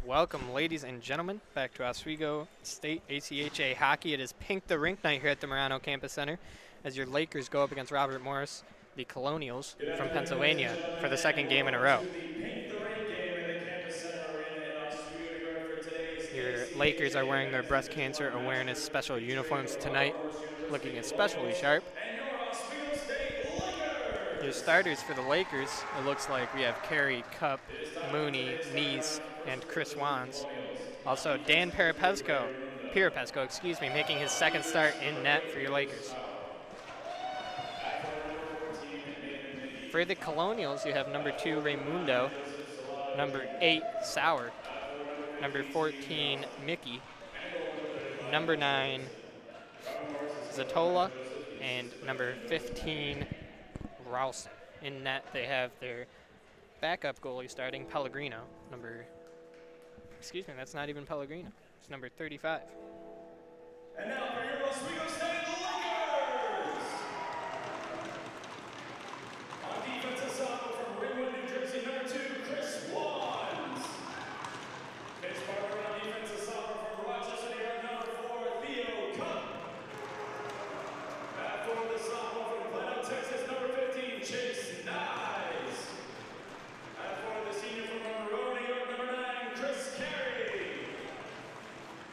Welcome, ladies and gentlemen, back to Oswego State ACHA hockey. It is Pink the Rink night here at the Marano Campus Center as your Lakers go up against Robert Morris, the Colonials from Pennsylvania, for the second game in a row. Your Lakers are wearing their breast cancer awareness special uniforms tonight, looking especially sharp. Your starters for the Lakers, it looks like we have Carey, Cup, Mooney, Neese, and Chris Wands. Also, Dan Pirapesco, making his second start in net for your Lakers. For the Colonials, you have number 2, Raymundo, number 8, Sauer, number 14, Mickey, number 9, Zatola, and number 15, Ralston. In net, they have their backup goalie starting, Pellegrino. That's not even Pellegrino. It's number 35. And now for your Oswego State Lakers! On defensive side from Ringwood, New Jersey, number 2, Chris Wands. His partner on defensive side from Rochester, New York, number 4, Theo Cup. Back for the sophomore from Plano, Texas, number 15, Chase Nyes. And for the senior from Monroe, New York, number 9, Chris Carey.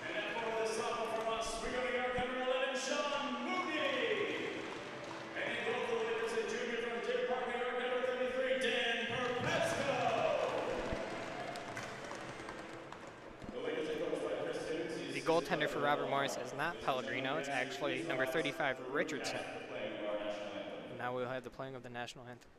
And for the sophomore from Oswego, New York, number 11, Sean Mooney. And both the Lakers and junior from Deer Park, New York, number 33, Dan Perpesco. The goaltender for Robert Morris is not Pellegrino. It's actually number 35, Richardson. And now we'll have the playing of the national anthem.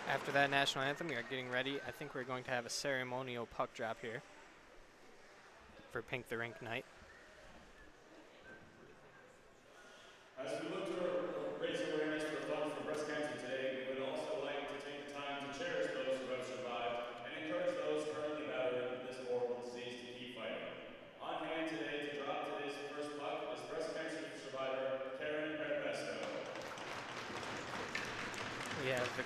After that national anthem, we are getting ready. I think we're going to have a ceremonial puck drop here for Pink the Rink night. As we look to raise awareness for funds for breast cancer today, we would also like to take the time to cherish those who have survived and encourage those currently battling this horrible disease to keep fighting. On hand today to drop today's first puck is breast cancer survivor Karen Perpesco. We have the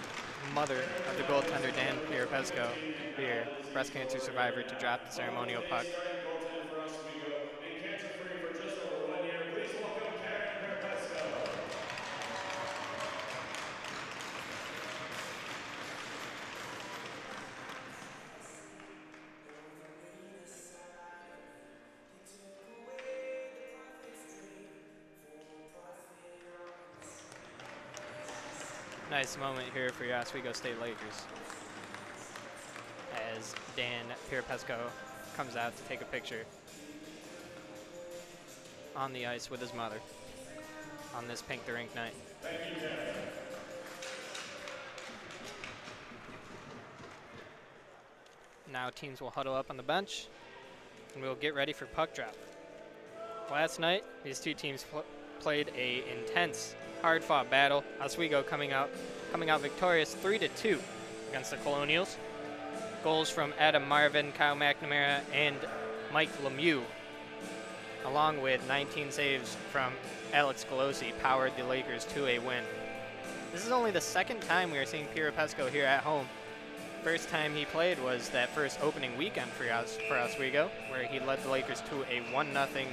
mother of the goaltender, Dan Pirapesco, here, breast cancer survivor, to drop the ceremonial puck. Nice moment here for your Oswego State Lakers as Dan Pirapesco comes out to take a picture on the ice with his mother on this Pink the Rink night. Now teams will huddle up on the bench and we'll get ready for puck drop. Last night, these two teams played a intense, hard-fought battle. Oswego coming out victorious 3-2 against the Colonials. Goals from Adam Marvin, Kyle McNamara, and Mike Lemieux, along with 19 saves from Alex Golosi, powered the Lakers to a win. This is only the second time we are seeing Pirapesco here at home. First time he played was that first opening weekend for Oswego, where he led the Lakers to a 1-0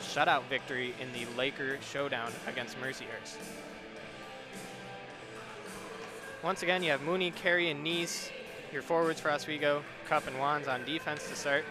shutout victory in the Laker showdown against Mercyhurst. Once again, you have Mooney, Carey, and Neese, your forwards for Oswego. Cup and Wands on defense to start.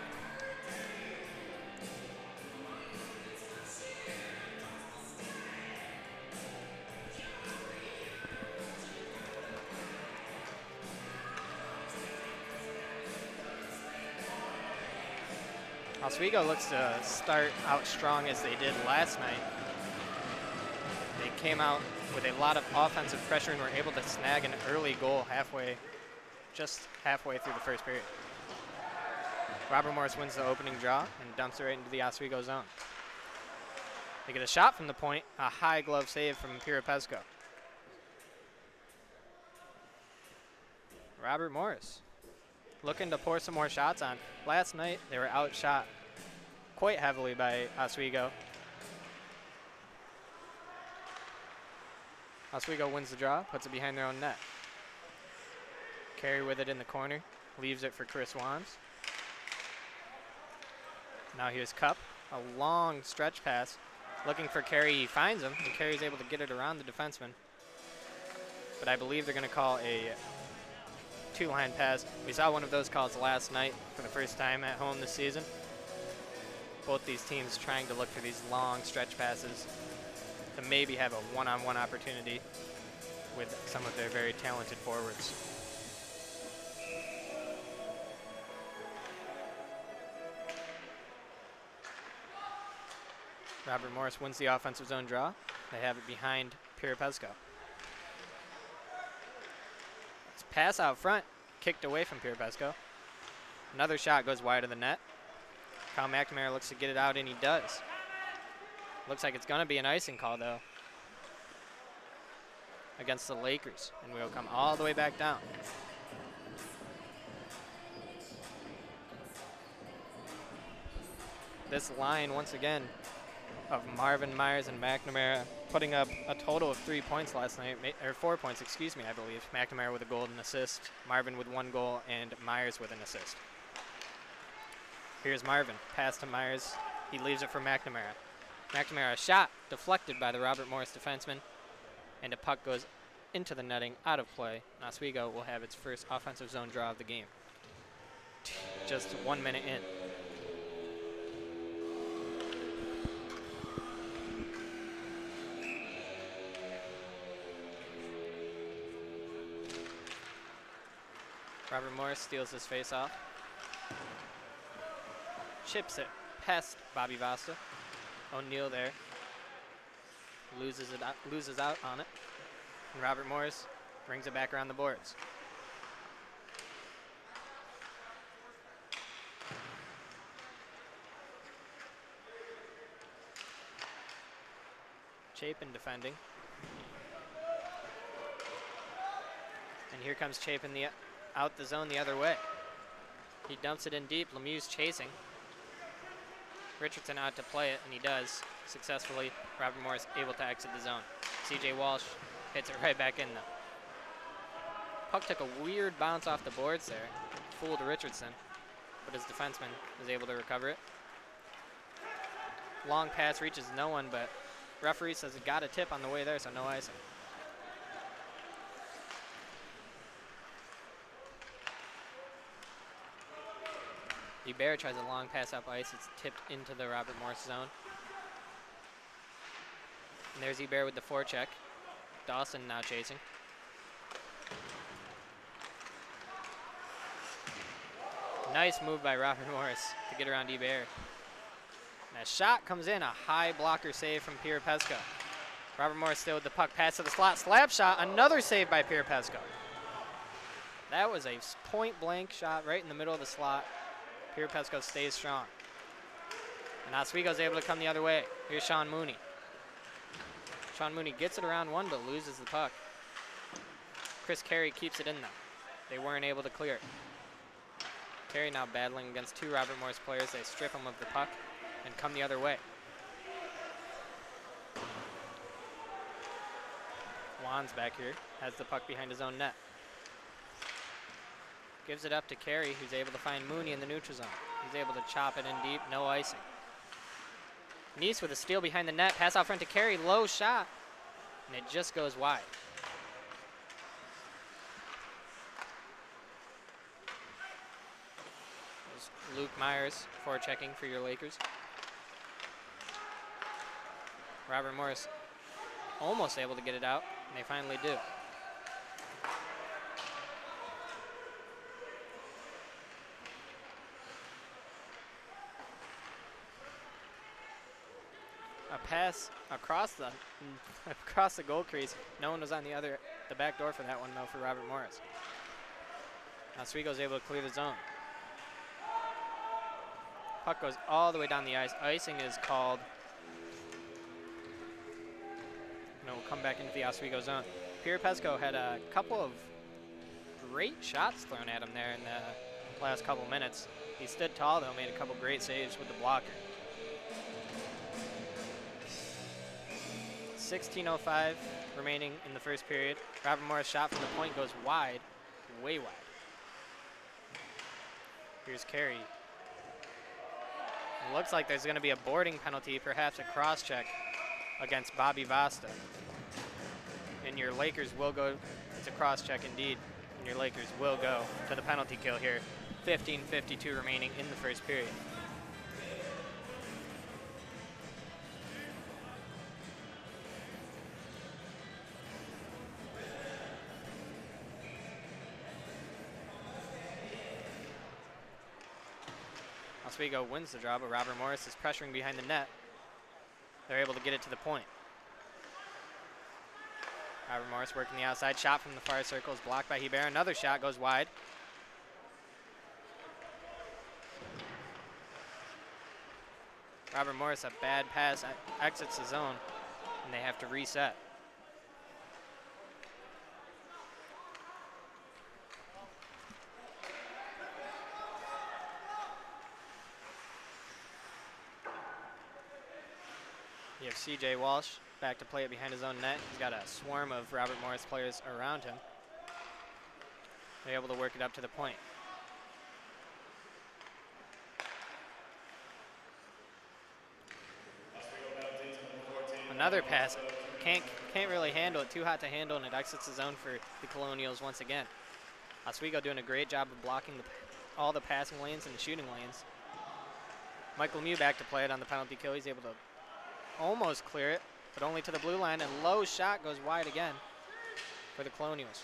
Oswego looks to start out strong as they did last night. They came out with a lot of offensive pressure and were able to snag an early goal just halfway through the first period. Robert Morris wins the opening draw and dumps it right into the Oswego zone. They get a shot from the point, a high glove save from Pirapesco. Robert Morris looking to pour some more shots on. Last night, they were outshot quite heavily by Oswego. Oswego wins the draw, puts it behind their own net. Carey with it in the corner, leaves it for Chris Wands. Now here's Cup, a long stretch pass. Looking for Carey, he finds him, and Carey's able to get it around the defenseman. But I believe they're gonna call a two-line pass. We saw one of those calls last night for the first time at home this season. Both these teams trying to look for these long stretch passes to maybe have a one-on-one opportunity with some of their very talented forwards. Robert Morris wins the offensive zone draw. They have it behind Pirapesco. Pass out front, kicked away from Pirapesco. Another shot goes wide of the net. Kyle McNamara looks to get it out, and he does. Looks like it's going to be an icing call, though, against the Lakers, and we'll come all the way back down. This line, once again, of Marvin, Myers, and McNamara putting up a total of 3 points last night, or 4 points, excuse me, I believe. McNamara with a goal and an assist, Marvin with 1 goal, and Myers with an assist. Here's Marvin, pass to Myers. He leaves it for McNamara. McNamara, a shot deflected by the Robert Morris defenseman, and a puck goes into the netting, out of play. Oswego will have its first offensive zone draw of the game. Just 1 minute in. Robert Morris steals his face-off. Chips it past Bobby Vasta. O'Neal there. Loses out on it. And Robert Morris brings it back around the boards. Chapin defending. And here comes Chapin out the zone the other way. He dumps it in deep. Lemieux's chasing. Richardson out to play it, and he does successfully. Robert Morris able to exit the zone. C.J. Walsh hits it right back in, though. Puck took a weird bounce off the boards there. Fooled Richardson, but his defenseman was able to recover it. Long pass reaches no one, but referee says it got a tip on the way there, so no icing. Bear tries a long pass up ice. It's tipped into the Robert Morris zone. And there's Bear with the forecheck. Dawson now chasing. Nice move by Robert Morris to get around Bear. And a shot comes in, a high blocker save from Pirapesco. Robert Morris still with the puck, pass to the slot, slap shot, another save by Pirapesco. That was a point blank shot right in the middle of the slot. Pirapesco stays strong. And Oswego's able to come the other way. Here's Sean Mooney. Sean Mooney gets it around one, but loses the puck. Chris Carey keeps it in, though. They weren't able to clear it. Carey now battling against 2 Robert Morris players. They strip him of the puck and come the other way. Juan's back here, has the puck behind his own net. Gives it up to Carey, who's able to find Mooney in the neutral zone. He's able to chop it in deep, no icing. Neese with a steal behind the net, pass out front to Carey, low shot, and it just goes wide. There's Luke Myers forechecking for your Lakers. Robert Morris almost able to get it out, and they finally do. A pass across the goal crease. No one was on the back door for that one though for Robert Morris. Oswego's able to clear the zone. Puck goes all the way down the ice. Icing is called. And it will come back into the Oswego zone. Pierre Pesco had a couple of great shots thrown at him there in the last couple minutes. He stood tall though, made a couple great saves with the blocker. 16:05 remaining in the first period. Robert Morris' shot from the point goes wide, way wide. Here's Carey. It looks like there's going to be a boarding penalty, perhaps a cross-check against Bobby Vasta. And your Lakers will go, it's a cross-check indeed, and your Lakers will go to the penalty kill here. 15:52 remaining in the first period. Oswego wins the draw, but Robert Morris is pressuring behind the net. They're able to get it to the point. Robert Morris working the outside. Shot from the far circle is blocked by Hebert. Another shot goes wide. Robert Morris, a bad pass, exits the zone, and they have to reset. You have CJ Walsh back to play it behind his own net. He's got a swarm of Robert Morris players around him. They're able to work it up to the point. Another pass. Can't really handle it. Too hot to handle, and it exits the zone for the Colonials once again. Oswego doing a great job of blocking all the passing lanes and the shooting lanes. Michael Mew back to play it on the penalty kill. He's able to almost clear it, but only to the blue line, and low shot goes wide again for the Colonials.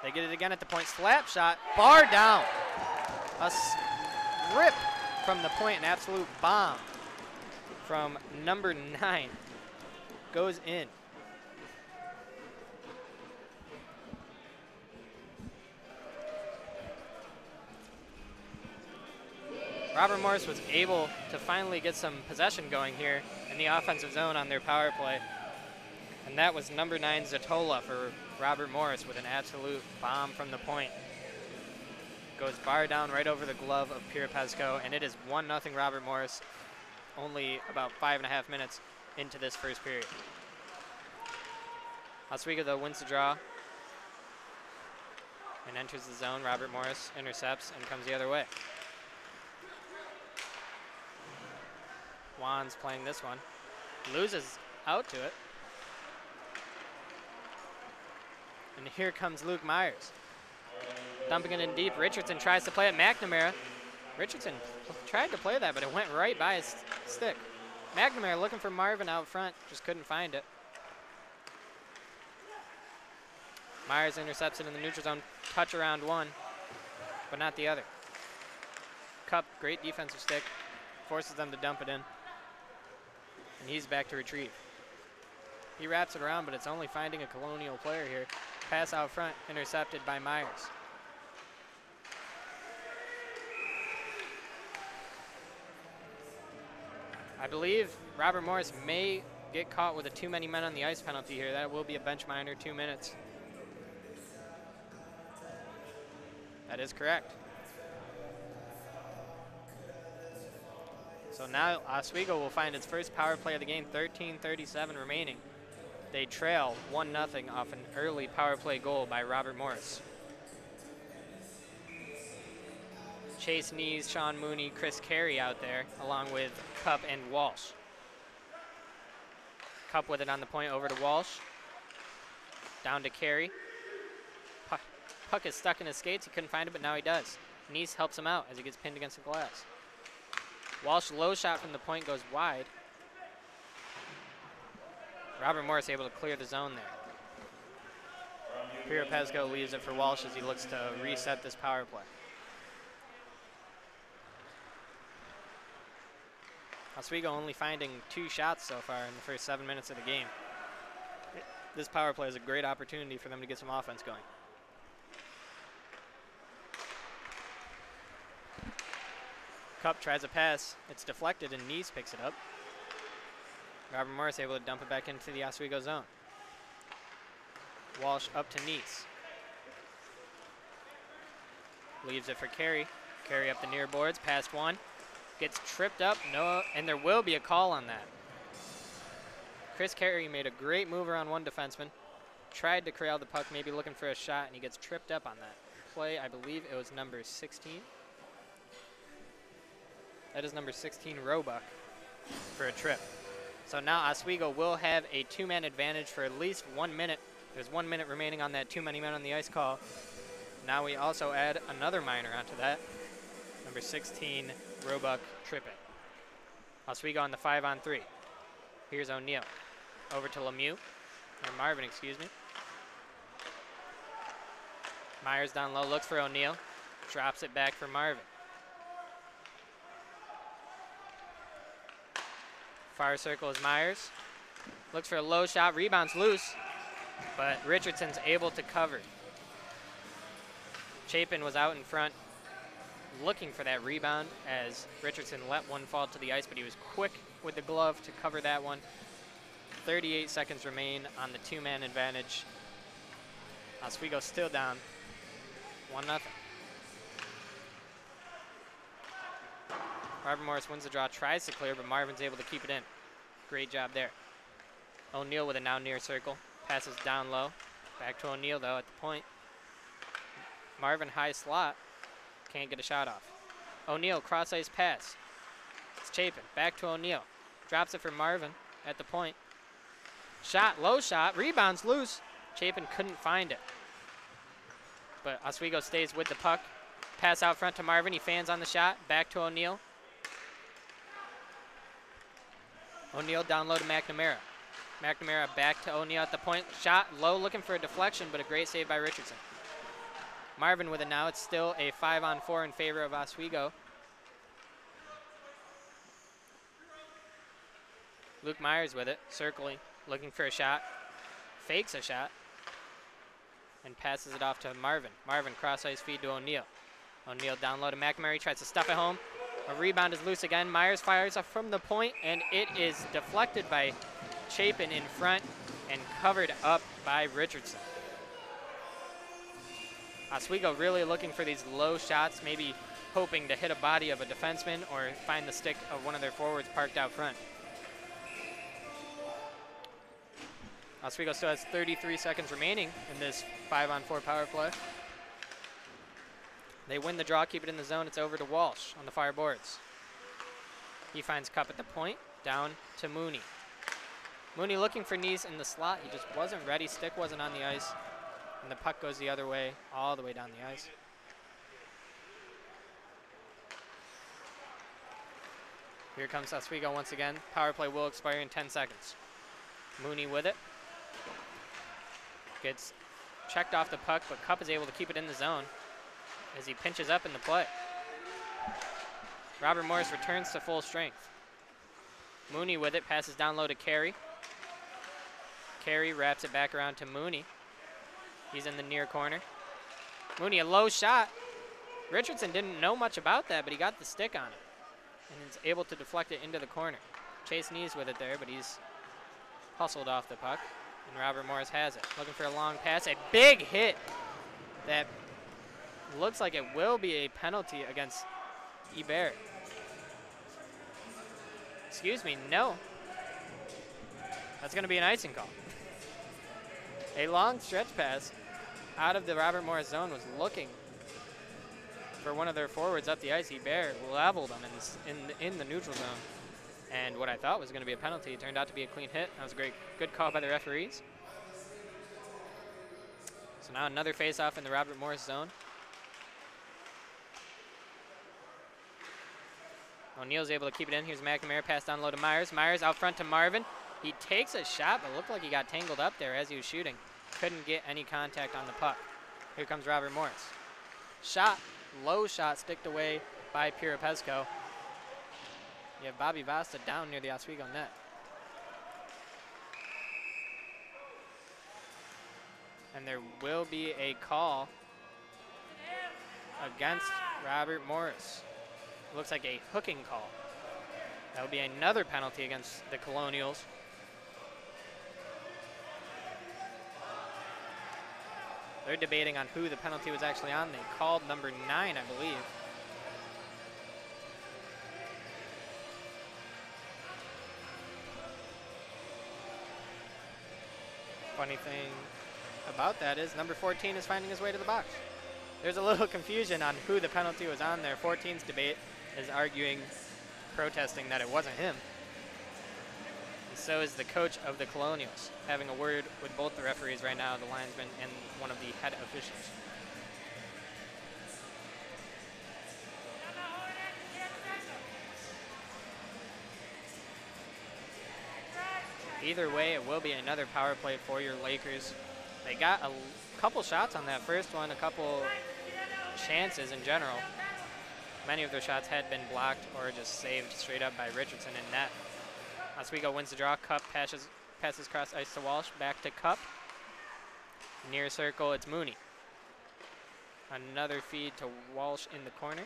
They get it again at the point. Slap shot, bar down. A rip from the point, an absolute bomb from number 9 goes in. Robert Morris was able to finally get some possession going here in the offensive zone on their power play. And that was number 9 Zatola for Robert Morris with an absolute bomb from the point. Goes bar down right over the glove of Pierre Pesco, and it is 1-0 Robert Morris, only about 5.5 minutes into this first period. Oswego though wins the draw and enters the zone. Robert Morris intercepts and comes the other way. Juan's playing this one. Loses out to it. And here comes Luke Myers. Dumping it in deep. Richardson tries to play it. McNamara. Richardson tried to play that, but it went right by his stick. McNamara looking for Marvin out front. Just couldn't find it. Myers intercepts it in the neutral zone. Touch around one, but not the other. Cup, great defensive stick. Forces them to dump it in. And he's back to retrieve. He wraps it around, but it's only finding a Colonial player here. Pass out front, intercepted by Myers. I believe Robert Morris may get caught with a too many men on the ice penalty here. That will be a bench minor, 2 minutes. That is correct. So now Oswego will find its first power play of the game, 13:37 remaining. They trail 1-0 off an early power play goal by Robert Morris. Chase Nees, Sean Mooney, Chris Carey out there, along with Cup and Walsh. Cup with it on the point over to Walsh. Down to Carey. Puck is stuck in his skates. He couldn't find it, but now he does. Nees helps him out as he gets pinned against the glass. Walsh low shot from the point goes wide. Robert Morris able to clear the zone there. Pirapesco leaves it for Walsh as he looks to reset this power play. Oswego only finding 2 shots so far in the first 7 minutes of the game. This power play is a great opportunity for them to get some offense going. Cup tries a pass. It's deflected and Nees picks it up. Robert Morris able to dump it back into the Oswego zone. Walsh up to Nees. Leaves it for Carey. Carey up the near boards, past one. Gets tripped up, no, and there will be a call on that. Chris Carey made a great move around one defenseman. Tried to corral the puck, maybe looking for a shot, and he gets tripped up on that play. I believe it was number 16. That is number 16, Roebuck, for a trip. So now Oswego will have a 2-man advantage for at least 1 minute. There's 1 minute remaining on that too many men on the ice call. Now we also add another minor onto that. Number 16, Roebuck tripping. Oswego on the 5-on-3. Here's O'Neill. Over to Lemieux, or Marvin, excuse me. Myers down low, looks for O'Neill. Drops it back for Marvin. Far circle is Myers. Looks for a low shot, rebounds loose, but Richardson's able to cover. Chapin was out in front looking for that rebound as Richardson let one fall to the ice, but he was quick with the glove to cover that one. 38 seconds remain on the 2-man advantage. Oswego still down 1-0. Robert Morris wins the draw, tries to clear, but Marvin's able to keep it in. Great job there. O'Neill with a now near circle. Passes down low. Back to O'Neill, though, at the point. Marvin high slot. Can't get a shot off. O'Neill, cross-ice pass. It's Chapin. Back to O'Neill. Drops it for Marvin at the point. Shot, low shot. Rebounds loose. Chapin couldn't find it. But Oswego stays with the puck. Pass out front to Marvin. He fans on the shot. Back to O'Neill. O'Neill down low to McNamara. McNamara back to O'Neill at the point. Shot low, looking for a deflection, but a great save by Richardson. Marvin with it now. It's still a 5-on-4 in favor of Oswego. Luke Myers with it, circling, looking for a shot. Fakes a shot and passes it off to Marvin. Marvin cross-ice feed to O'Neill. O'Neill down low to McNamara. He tries to stuff it home. A rebound is loose again. Myers fires up from the point, and it is deflected by Chapin in front and covered up by Richardson. Oswego really looking for these low shots, maybe hoping to hit a body of a defenseman or find the stick of one of their forwards parked out front. Oswego still has 33 seconds remaining in this 5-on-4 power play. They win the draw, keep it in the zone. It's over to Walsh on the far boards. He finds Cup at the point, down to Mooney. Mooney looking for Nees in the slot. He just wasn't ready. Stick wasn't on the ice. And the puck goes the other way, all the way down the ice. Here comes Oswego once again. Power play will expire in 10 seconds. Mooney with it. Gets checked off the puck, but Cup is able to keep it in the zone as he pinches up in the play. Robert Morris returns to full strength. Mooney with it, passes down low to Carey. Carey wraps it back around to Mooney. He's in the near corner. Mooney, a low shot. Richardson didn't know much about that, but he got the stick on it and is able to deflect it into the corner. Chase Nees with it there, but he's hustled off the puck, and Robert Morris has it. Looking for a long pass, a big hit that looks like it will be a penalty against Ebert. Excuse me, no. That's going to be an icing call. A long stretch pass out of the Robert Morris zone was looking for one of their forwards up the ice. He leveled them in the neutral zone. And what I thought was going to be a penalty turned out to be a clean hit. That was a good call by the referees. So now another face-off in the Robert Morris zone. O'Neal's able to keep it in. Here's McNamara, pass down low to Myers. Myers out front to Marvin. He takes a shot, but looked like he got tangled up there as he was shooting. Couldn't get any contact on the puck. Here comes Robert Morris. Shot, low shot, sticked away by Pirapesco. You have Bobby Vasta down near the Oswego net. And there will be a call against Robert Morris. Looks like a hooking call. That will be another penalty against the Colonials. They're debating on who the penalty was actually on. They called number 9, I believe. Funny thing about that is number 14 is finding his way to the box. There's a little confusion on who the penalty was on there. 14's debate is arguing, protesting that it wasn't him. And so is the coach of the Colonials, having a word with both the referees right now, the linesman and one of the head officials. Either way, it will be another power play for your Lakers. They got a couple shots on that first one, a couple chances in general. Many of their shots had been blocked or just saved straight up by Richardson in net. Oswego wins the draw. Cup passes cross ice to Walsh. Back to Cup. Near circle, it's Mooney. Another feed to Walsh in the corner.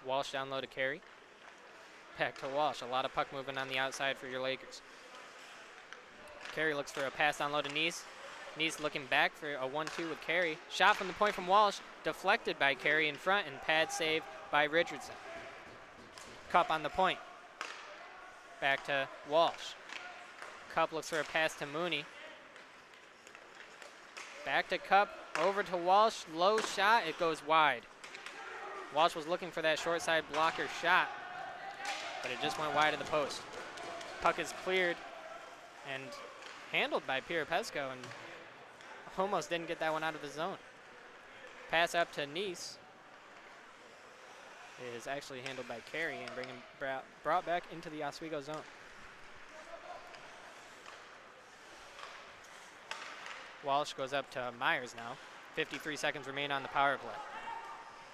Walsh down low to Carey. Back to Walsh. A lot of puck movement on the outside for your Lakers. Carey looks for a pass down low to Neese. Neese looking back for a 1-2 with Carey. Shot from the point from Walsh. Deflected by Carey in front and pad save by Richardson. Cup on the point. Back to Walsh. Cup looks for a pass to Mooney. Back to Cup. Over to Walsh. Low shot. It goes wide. Walsh was looking for that short side blocker shot, but it just went wide of the post. Puck is cleared and handled by Pirapesco and almost didn't get that one out of the zone. Pass up to Neese is actually handled by Carey and brought back into the Oswego zone. Walsh goes up to Myers now. 53 seconds remain on the power play.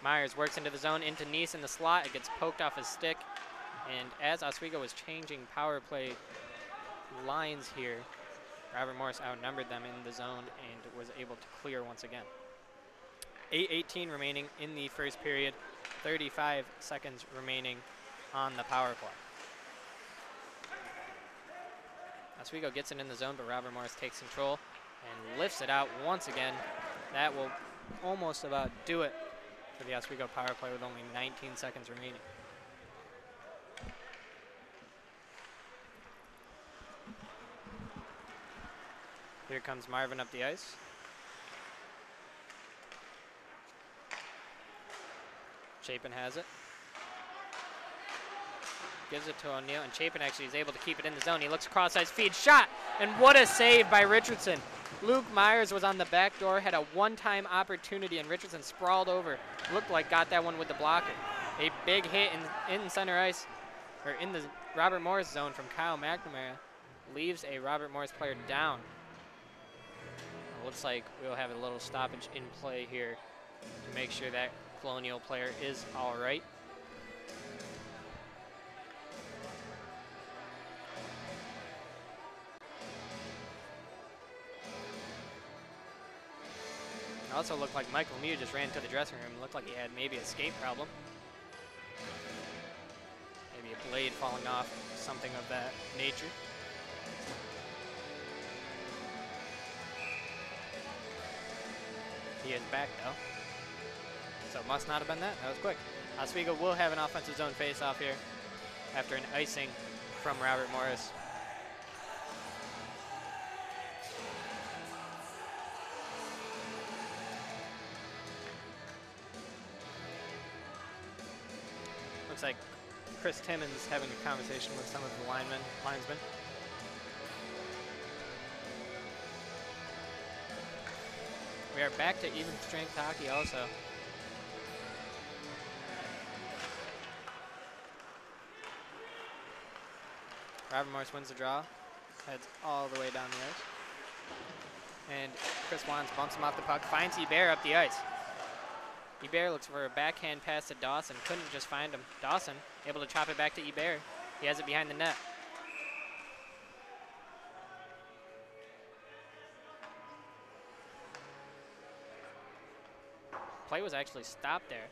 Myers works into the zone, into Neese in the slot. It gets poked off his stick. And as Oswego was changing power play lines here, Robert Morris outnumbered them in the zone and was able to clear once again. 8:18 remaining in the first period. 35 seconds remaining on the power play. Oswego gets it in the zone, but Robert Morris takes control and lifts it out once again. That will almost about do it for the Oswego power play with only 19 seconds remaining. Here comes Marvin up the ice. Chapin has it. Gives it to O'Neal, and Chapin actually is able to keep it in the zone. He looks across ice, feed, shot, and what a save by Richardson. Luke Myers was on the back door, had a one-time opportunity, and Richardson sprawled over. Looked like got that one with the blocker. A big hit in center ice, or in the Robert Morris zone from Kyle McNamara. Leaves a Robert Morris player down. It looks like we'll have a little stoppage in play here to make sure that Colonial player is all right. It also looked like Michael Mew just ran to the dressing room. It looked like he had maybe a skate problem. Maybe a blade falling off, something of that nature. He is back though. So it must not have been that. That was quick. Oswego will have an offensive zone face-off here after an icing from Robert Morris. Looks like Chris Timmons having a conversation with some of the linesmen. We are back to even strength hockey also. Robert Morris wins the draw, heads all the way down the ice. And Chris Wands bumps him off the puck, finds Hebert up the ice. Hebert looks for a backhand pass to Dawson, couldn't just find him. Dawson able to chop it back to Hebert. He has it behind the net. Play was actually stopped there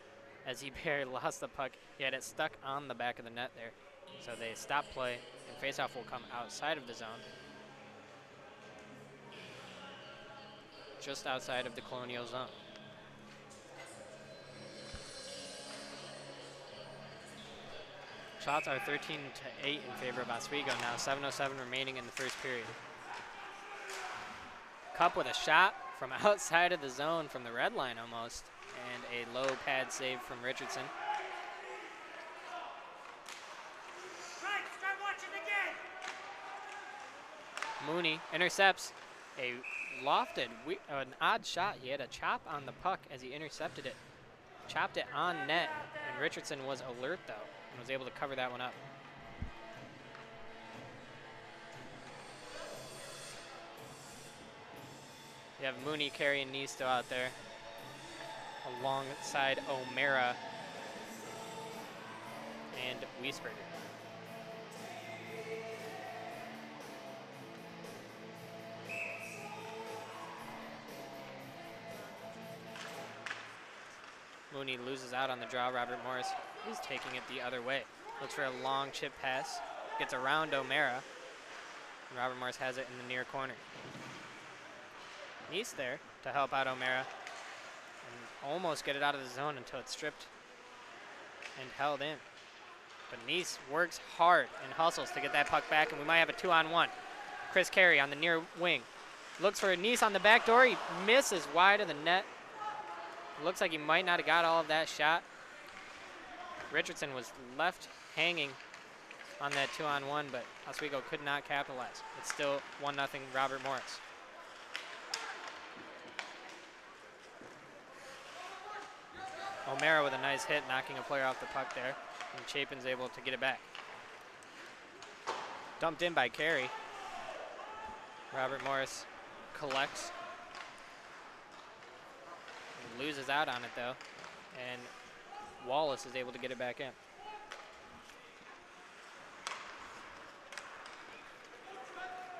as Hebert lost the puck. He had it stuck on the back of the net there. So they stop play, and faceoff will come outside of the zone. Just outside of the Colonial zone. Shots are 13-8 in favor of Oswego now, 7:07 remaining in the first period. Cup with a shot from outside of the zone from the red line almost, and a low pad save from Richardson. Start watching again. Mooney intercepts a lofted, an odd shot. He had a chop on the puck as he intercepted it. Chopped it on net, and Richardson was alert though, and was able to cover that one up. You have Mooney carrying Nisto out there alongside O'Mara and Wiesberger. Mooney loses out on the draw. Robert Morris is taking it the other way. Looks for a long chip pass. Gets around O'Mara. And Robert Morris has it in the near corner. Nice there to help out O'Mara. And almost get it out of the zone until it's stripped and held in. But Nice works hard and hustles to get that puck back, and we might have a 2-on-1. Chris Carey on the near wing. Looks for Nice on the back door. He misses wide of the net. Looks like he might not have got all of that shot. Richardson was left hanging on that 2-on-1, but Oswego could not capitalize. It's still 1-0 Robert Morris. O'Mara with a nice hit, knocking a player off the puck there, and Chapin's able to get it back. Dumped in by Carey. Robert Morris collects. Loses out on it though, and Wallace is able to get it back in.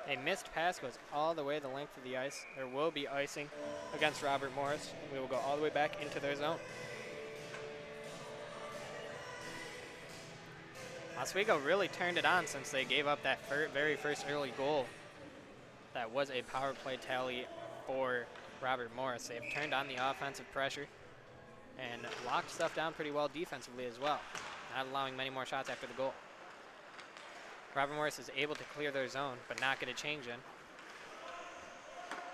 A missed pass goes all the way the length of the ice. There will be icing against Robert Morris. We will go all the way back into their zone. Oswego really turned it on since they gave up that very first early goal. That was a power play tally for Robert Morris. They've turned on the offensive pressure and locked stuff down pretty well defensively as well, not allowing many more shots after the goal. Robert Morris is able to clear their zone, but not get a change in.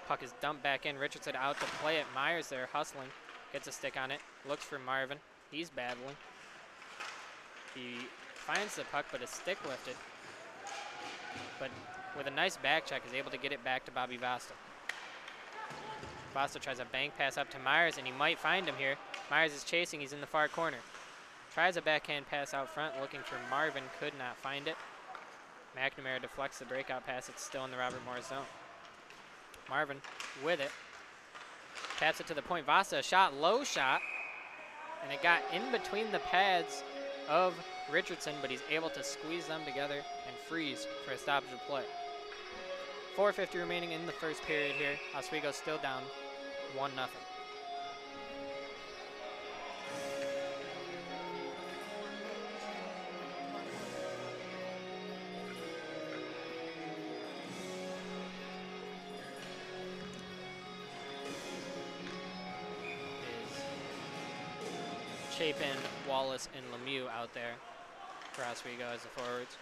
Puck is dumped back in. Richardson out to play it. Myers there hustling, gets a stick on it, looks for Marvin. He's battling. He finds the puck, but his stick lifted. But with a nice back check, is able to get it back to Bobby Vasta. Vasta tries a bank pass up to Myers, and he might find him here. Myers is chasing. He's in the far corner. Tries a backhand pass out front, looking for Marvin. Could not find it. McNamara deflects the breakout pass. It's still in the Robert Morris zone. Marvin with it. Taps it to the point. Vasta, a shot, low shot. And it got in between the pads of Richardson, but he's able to squeeze them together and freeze for a stoppage of play. 4:50 remaining in the first period here. Oswego still down 1-0. Chapin, Wallace, and Lemieux out there for Oswego as the forwards.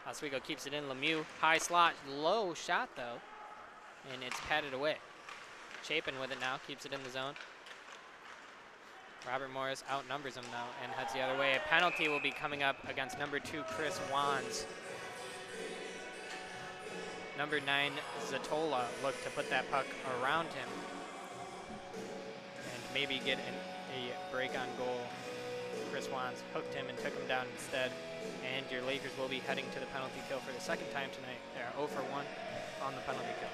Oswego keeps it in. Lemieux, high slot, low shot though, and it's patted away. Chapin with it now, keeps it in the zone. Robert Morris outnumbers him though and heads the other way. A penalty will be coming up against number 2, Chris Wands. Number 9, Zatola, looked to put that puck around him and maybe get a break on goal. Chris Wands hooked him and took him down instead. And your Lakers will be heading to the penalty kill for the second time tonight. They are 0 for 1 on the penalty kill.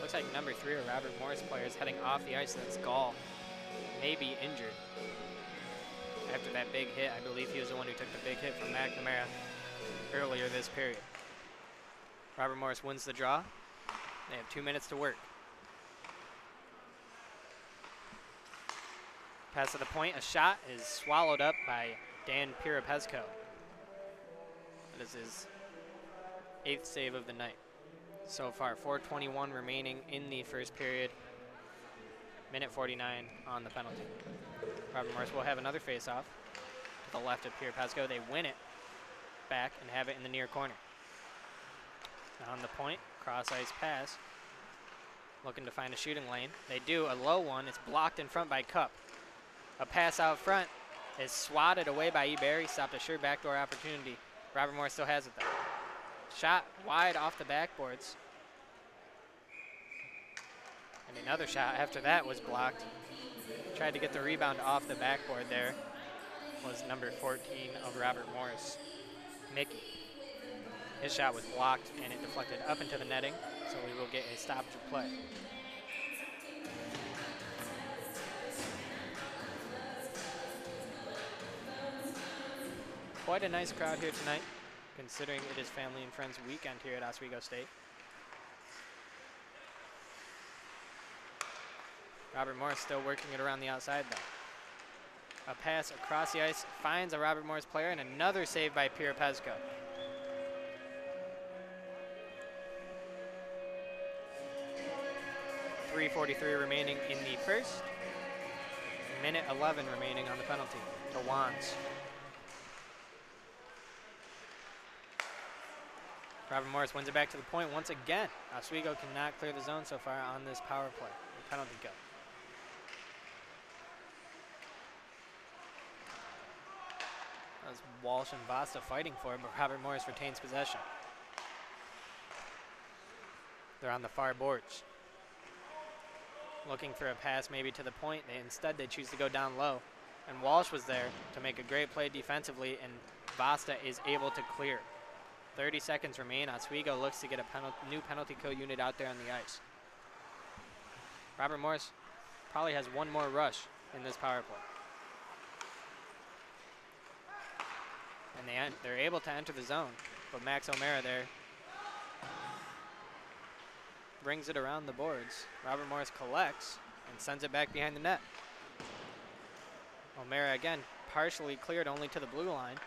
Looks like number 3, a Robert Morris player, is heading off the ice. That's Gall. May be injured after that big hit. I believe he was the one who took the big hit from McNamara earlier this period. Robert Morris wins the draw. They have 2 minutes to work. Pass to the point. A shot is swallowed up by Dan Pirapesco. That is his 8th save of the night. So far, 4:21 remaining in the first period. Minute 49 on the penalty. Robert Morris will have another face-off to the left of Pirapesco. They win it back and have it in the near corner. On the point, cross-ice pass. Looking to find a shooting lane. They do, a low one. It's blocked in front by Cup. A pass out front is swatted away by Eberry. Stopped a sure backdoor opportunity. Robert Morris still has it though. Shot wide off the backboards. And another shot after that was blocked. Tried to get the rebound off the backboard there. Was number 14 of Robert Morris, Mickey. His shot was blocked and it deflected up into the netting, so we will get a stoppage of play. Quite a nice crowd here tonight, considering it is Family and Friends weekend here at Oswego State. Robert Morris still working it around the outside though. A pass across the ice finds a Robert Morris player and another save by Pirapesco. .343 remaining in the first. Minute 11 remaining on the penalty to Wands. Robert Morris wins it back to the point once again. Oswego cannot clear the zone so far on this power play, the penalty kill. That was Walsh and Vasta fighting for it, but Robert Morris retains possession. They're on the far boards. Looking for a pass maybe to the point. Instead, they choose to go down low. And Walsh was there to make a great play defensively, and Vasta is able to clear. 30 seconds remain. Oswego looks to get a new penalty kill unit out there on the ice. Robert Morris probably has one more rush in this power play. And they're able to enter the zone, but Max O'Mara there brings it around the boards. Robert Morris collects and sends it back behind the net. O'Mara again partially cleared only to the blue line.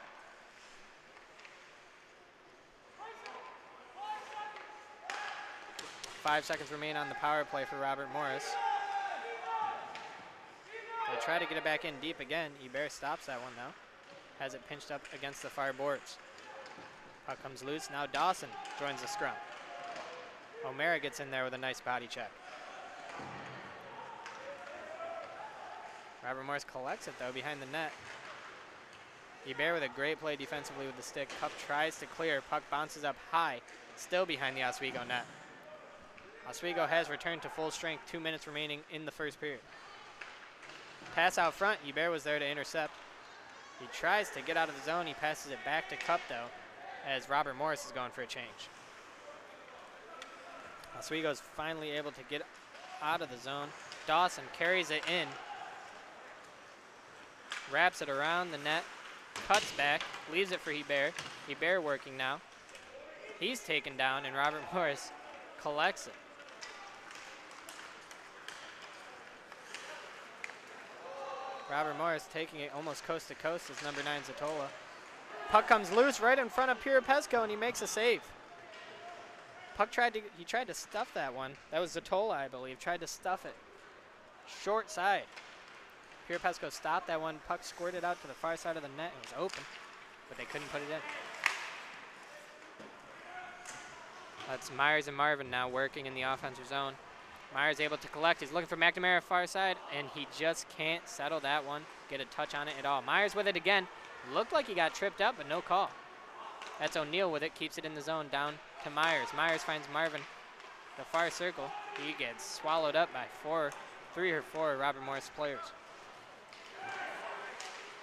Five seconds remain on the power play for Robert Morris. They try to get it back in deep again. Ebert stops that one though. Has it pinched up against the far boards. Puck comes loose. Now Dawson joins the scrum. O'Mara gets in there with a nice body check. Robert Morris collects it though behind the net. Ebert with a great play defensively with the stick. Cup tries to clear. Puck bounces up high, still behind the Oswego net. Oswego has returned to full strength. 2 minutes remaining in the first period. Pass out front. Ebert was there to intercept. He tries to get out of the zone. He passes it back to Cup though, as Robert Morris is going for a change. Oswego is finally able to get out of the zone. Dawson carries it in. Wraps it around the net. Cuts back. Leaves it for Hebert. Hebert working now. He's taken down and Robert Morris collects it. Robert Morris taking it almost coast to coast as number 9 Zatola. Puck comes loose right in front of Pirapesco and he makes a save. Puck tried to stuff that one. That was Zatola, I believe. Tried to stuff it. Short side. Pure Pesco stopped that one. Puck squirted out to the far side of the net. It was open, but they couldn't put it in. That's Myers and Marvin now working in the offensive zone. Myers able to collect. He's looking for McNamara far side, and he just can't settle that one, get a touch on it at all. Myers with it again. Looked like he got tripped up, but no call. That's O'Neal with it, keeps it in the zone, down to Myers. Myers finds Marvin, the far circle. He gets swallowed up by three or four Robert Morris players.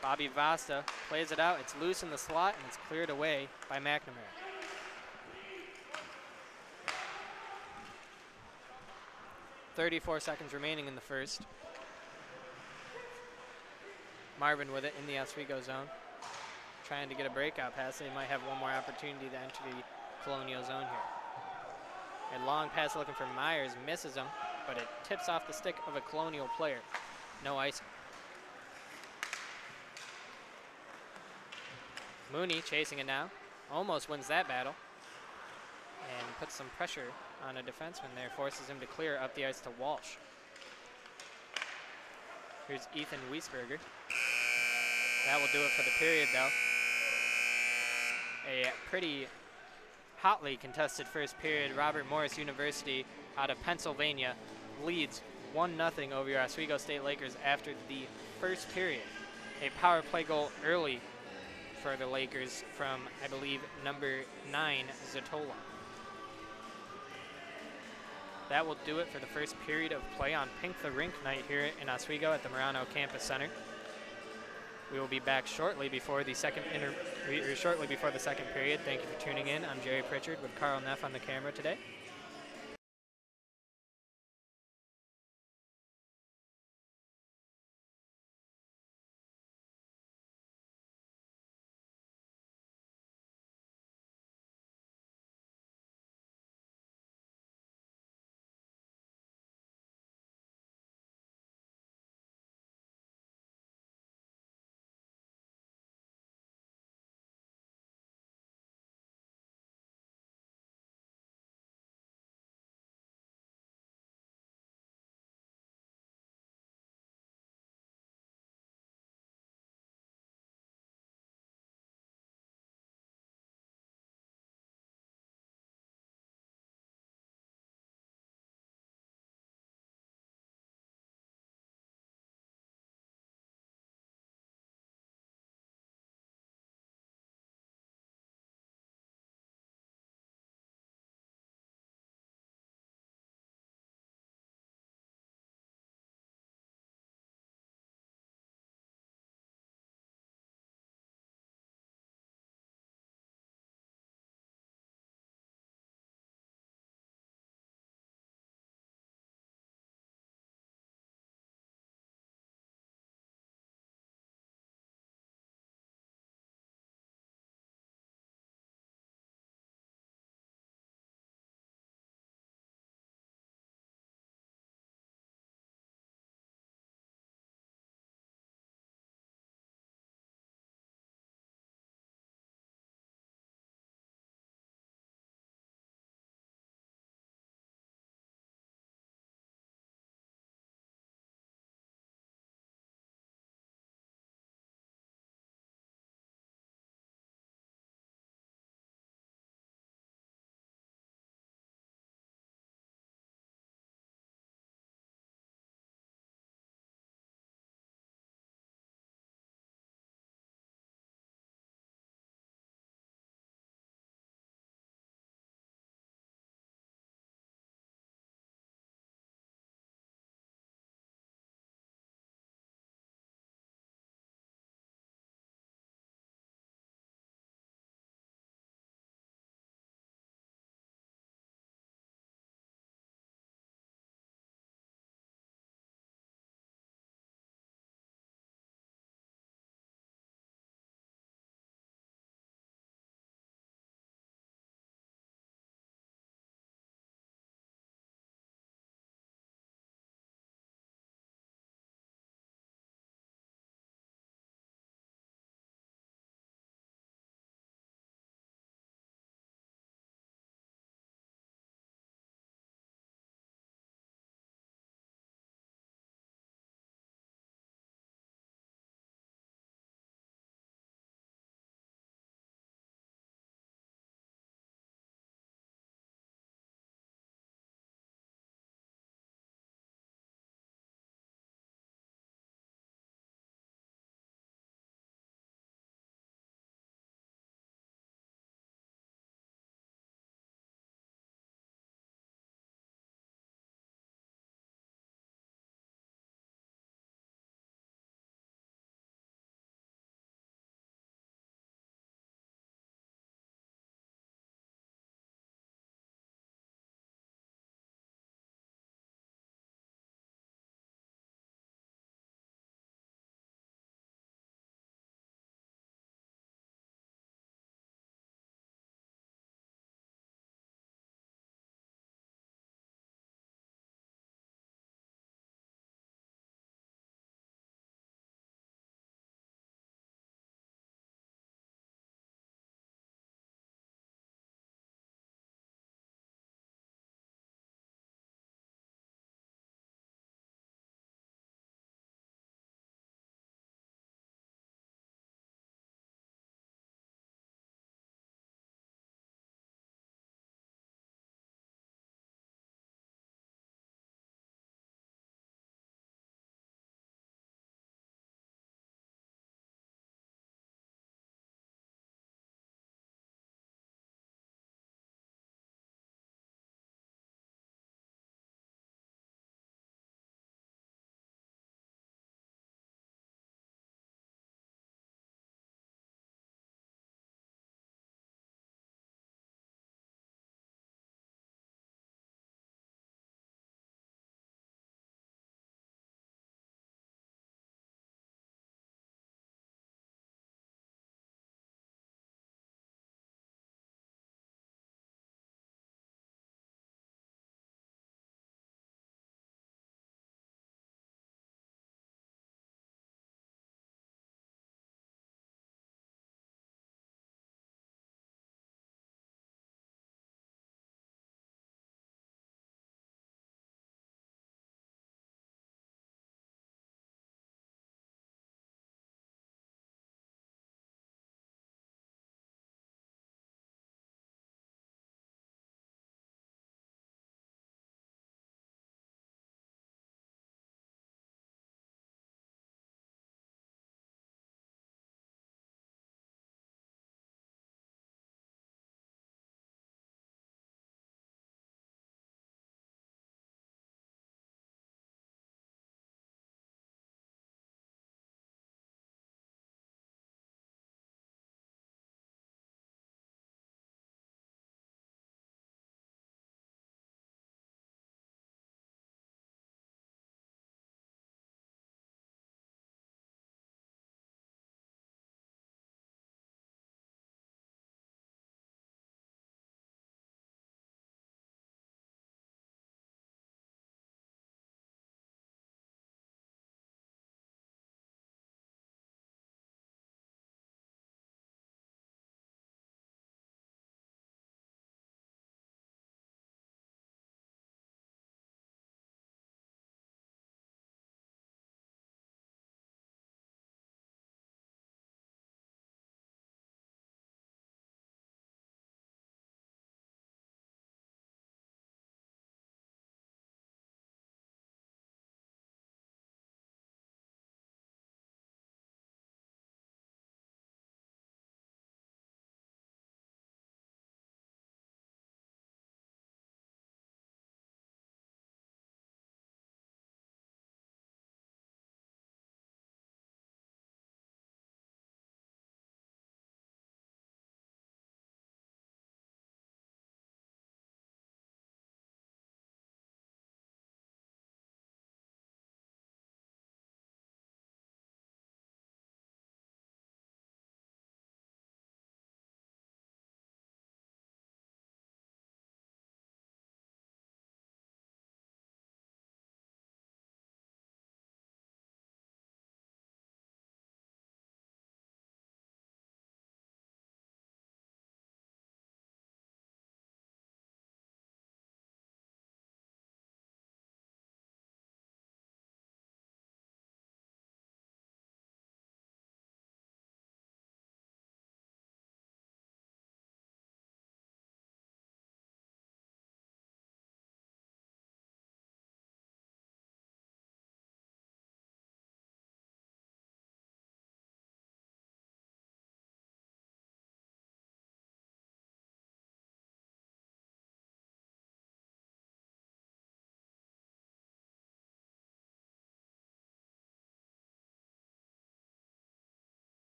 Bobby Vasta plays it out. It's loose in the slot, and it's cleared away by McNamara. .34 seconds remaining in the first. Marvin with it in the Oswego zone. Trying to get a breakout pass. They might have one more opportunity to enter the Colonial zone here. A long pass looking for Myers, misses him, but it tips off the stick of a Colonial player. No icing. Mooney chasing it now. Almost wins that battle. And puts some pressure on a defenseman there. Forces him to clear up the ice to Walsh. Here's Ethan Wiesberger. That will do it for the period, though. A pretty hotly contested first period. Robert Morris University out of Pennsylvania leads 1-0 over your Oswego State Lakers after the first period. A power play goal early for the Lakers from, I believe, number 9, Zatola. That will do it for the first period of play on Pink the Rink night here in Oswego at the Marano Campus Center. We will be back shortly before the second period. Thank you for tuning in. I'm Jerry Pritchard with Carl Neff on the camera today.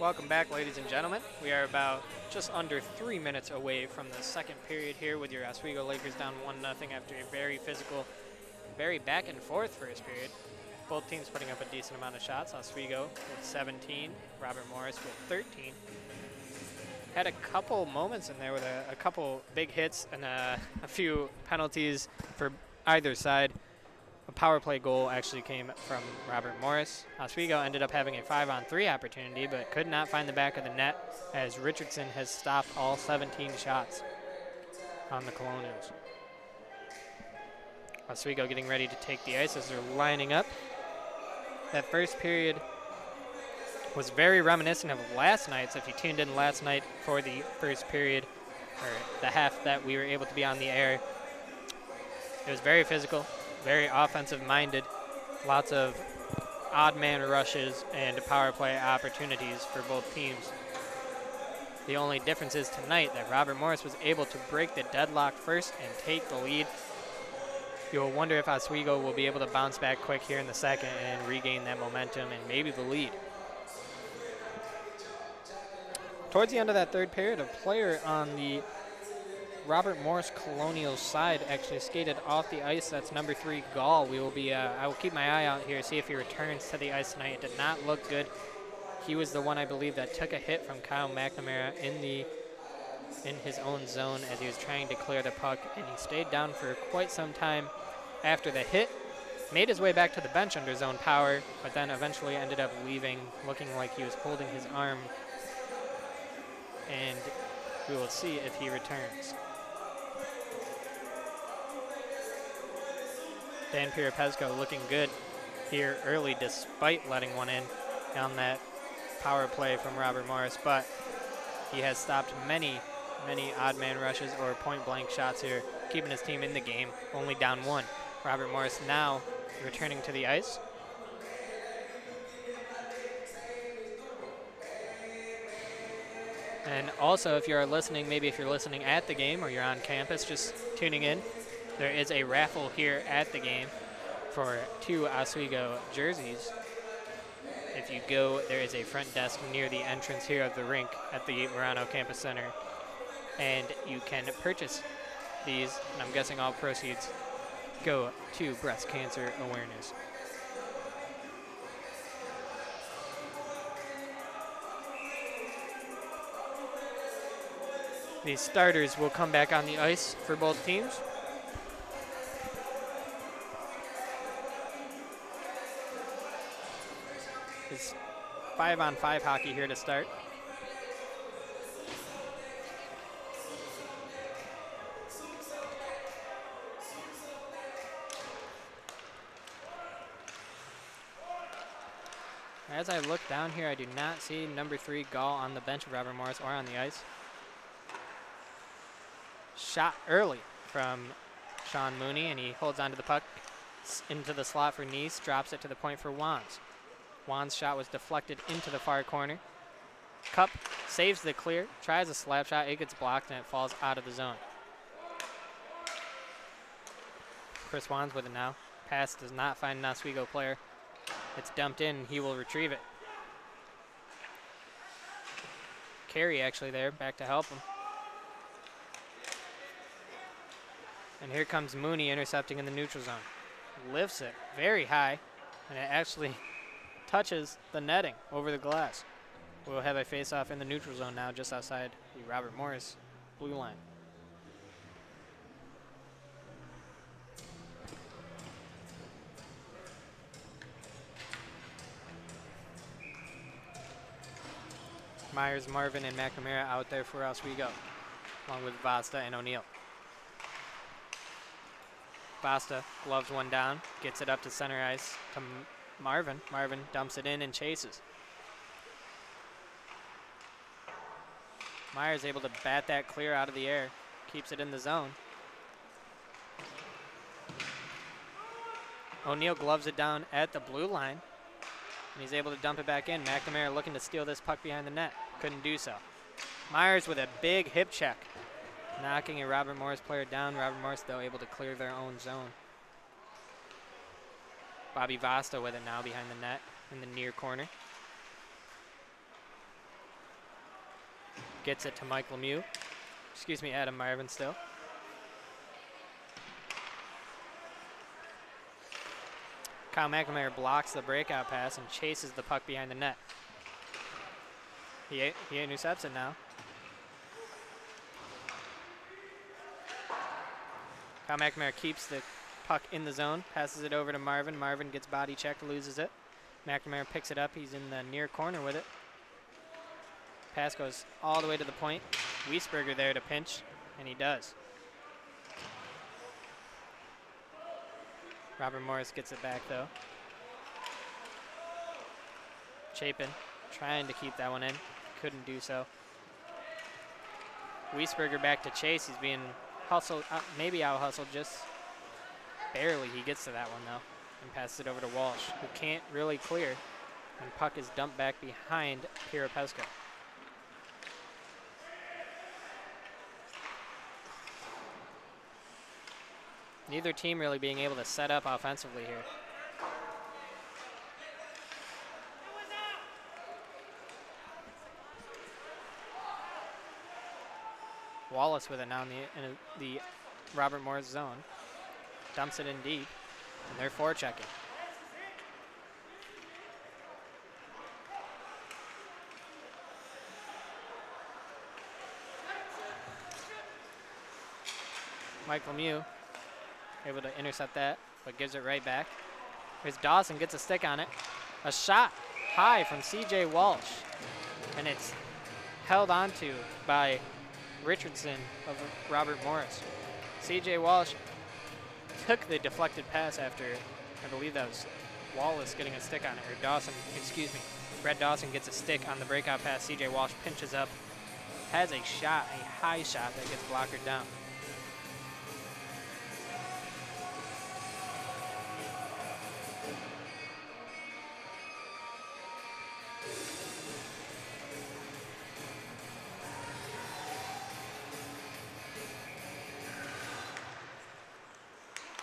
Welcome back, ladies and gentlemen. We are about just under 3 minutes away from the second period here with your Oswego Lakers down 1-0 after a very physical, very back and forth first period. Both teams putting up a decent amount of shots. Oswego with 17, Robert Morris with 13. Had a couple moments in there with a couple big hits and a few penalties for either side. A power play goal actually came from Robert Morris. Oswego ended up having a 5-on-3 opportunity, but could not find the back of the net as Richardson has stopped all 17 shots on the Colonials. Oswego getting ready to take the ice as they're lining up. That first period was very reminiscent of last night's. If you tuned in last night for the first period, or the half that we were able to be on the air, it was very physical, very offensive-minded, lots of odd man rushes and power play opportunities for both teams. The only difference is tonight that Robert Morris was able to break the deadlock first and take the lead. You'll wonder if Oswego will be able to bounce back quick here in the second and regain that momentum and maybe the lead. Towards the end of that third period, a player on the Robert Morris Colonials side actually skated off the ice. That's number 3, Gall. I will keep my eye out here, see if he returns to the ice tonight. It did not look good. He was the one, I believe, that took a hit from Kyle McNamara in his own zone as he was trying to clear the puck, and he stayed down for quite some time after the hit. Made his way back to the bench under zone power, but then eventually ended up leaving, looking like he was holding his arm, and we will see if he returns. Dan Pirapesco looking good here early despite letting one in on that power play from Robert Morris, but he has stopped many odd man rushes or point blank shots here, keeping his team in the game, only down 1. Robert Morris now returning to the ice. And also, if you're listening, maybe if you're listening at the game or you're on campus just tuning in, there is a raffle here at the game for 2 Oswego jerseys. If you go, there is a front desk near the entrance here of the rink at the Murano Campus Center, and you can purchase these, and I'm guessing all proceeds go to breast cancer awareness. The starters will come back on the ice for both teams. It's 5-on-5 hockey here to start. As I look down here, I do not see number 3 Gall on the bench of Robert Morris or on the ice. Shot early from Sean Mooney, and he holds onto the puck into the slot for Neese, drops it to the point for Wands. Wands' shot was deflected into the far corner. Cup saves the clear, tries a slap shot, it gets blocked, and it falls out of the zone. Chris Wands with it now. Pass does not find an Oswego player. It's dumped in, he will retrieve it. Carey actually there, back to help him. And here comes Mooney intercepting in the neutral zone. Lifts it very high, and it actually touches the netting over the glass. We'll have a face-off in the neutral zone now just outside the Robert Morris blue line. Myers, Marvin, and McNamara out there for Oswego, along with Vasta and O'Neill. Vasta gloves one down, gets it up to center ice to Marvin. Marvin dumps it in and chases. Myers able to bat that clear out of the air, keeps it in the zone. O'Neill gloves it down at the blue line, and he's able to dump it back in. McNamara looking to steal this puck behind the net, couldn't do so. Myers with a big hip check, knocking a Robert Morris player down. Robert Morris, though, able to clear their own zone. Bobby Vasta with it now behind the net in the near corner. Gets it to Mike Lemieux. Excuse me, Adam Marvin still. Kyle McNamara blocks the breakout pass and chases the puck behind the net. He intercepts it now. Kyle McNamara keeps the puck in the zone, passes it over to Marvin. Marvin gets body checked, loses it. McNamara picks it up. He's in the near corner with it. Pass goes all the way to the point. Wiesberger there to pinch, and he does. Robert Morris gets it back, though. Chapin trying to keep that one in. Couldn't do so. Wiesberger back to Chase. He's being hustled, maybe out-hustled just barely. He gets to that one, though, and passes it over to Walsh, who can't really clear. And puck is dumped back behind Pirapesco. Neither team really being able to set up offensively here. Wallace with it now in the Robert Morris zone. Dumps it in deep, and they're forechecking. Mike Lemieux able to intercept that, but gives it right back. Here's Dawson, gets a stick on it. A shot high from C.J. Walsh, and it's held onto by Richardson of Robert Morris. C.J. Walsh took the deflected pass after, I believe that was Wallace getting a stick on it, or Dawson, excuse me. Brett Dawson gets a stick on the breakout pass. C.J. Walsh pinches up, has a shot, a high shot that gets blockered down.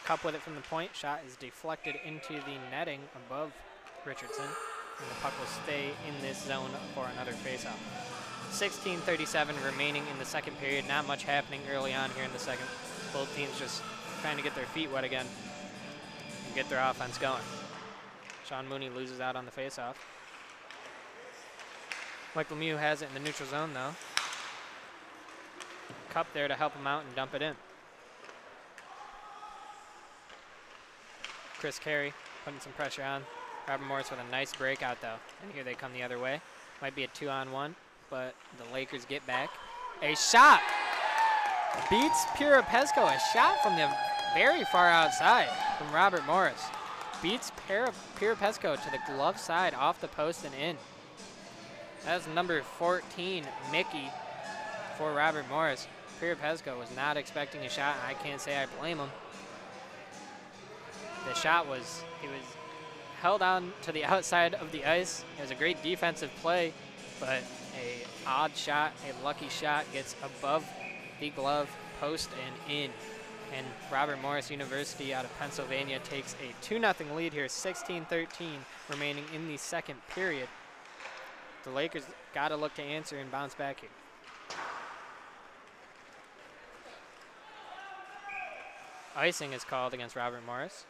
Cup with it from the point. Shot is deflected into the netting above Richardson, and the puck will stay in this zone for another faceoff. 16:37 remaining in the second period. Not much happening early on here in the second. Both teams just trying to get their feet wet again and get their offense going. Sean Mooney loses out on the faceoff. Mike Lemieux has it in the neutral zone, though. Cup there to help him out and dump it in. Chris Carey putting some pressure on. Robert Morris with a nice breakout, though. And here they come the other way. Might be a 2-on-1, but the Lakers get back. A shot beats Pirapesco. A shot from the very far outside from Robert Morris. Beats Pirapesco to the glove side, off the post and in. That's number 14, Mickey, for Robert Morris. Pirapesco was not expecting a shot, and I can't say I blame him. The shot was, he was held on to the outside of the ice. It was a great defensive play, but a odd shot, a lucky shot, gets above the glove post and in. And Robert Morris University out of Pennsylvania takes a 2-0 lead here, 16-13 remaining in the second period. The Lakers got to look to answer and bounce back here. Icing is called against Robert Morris.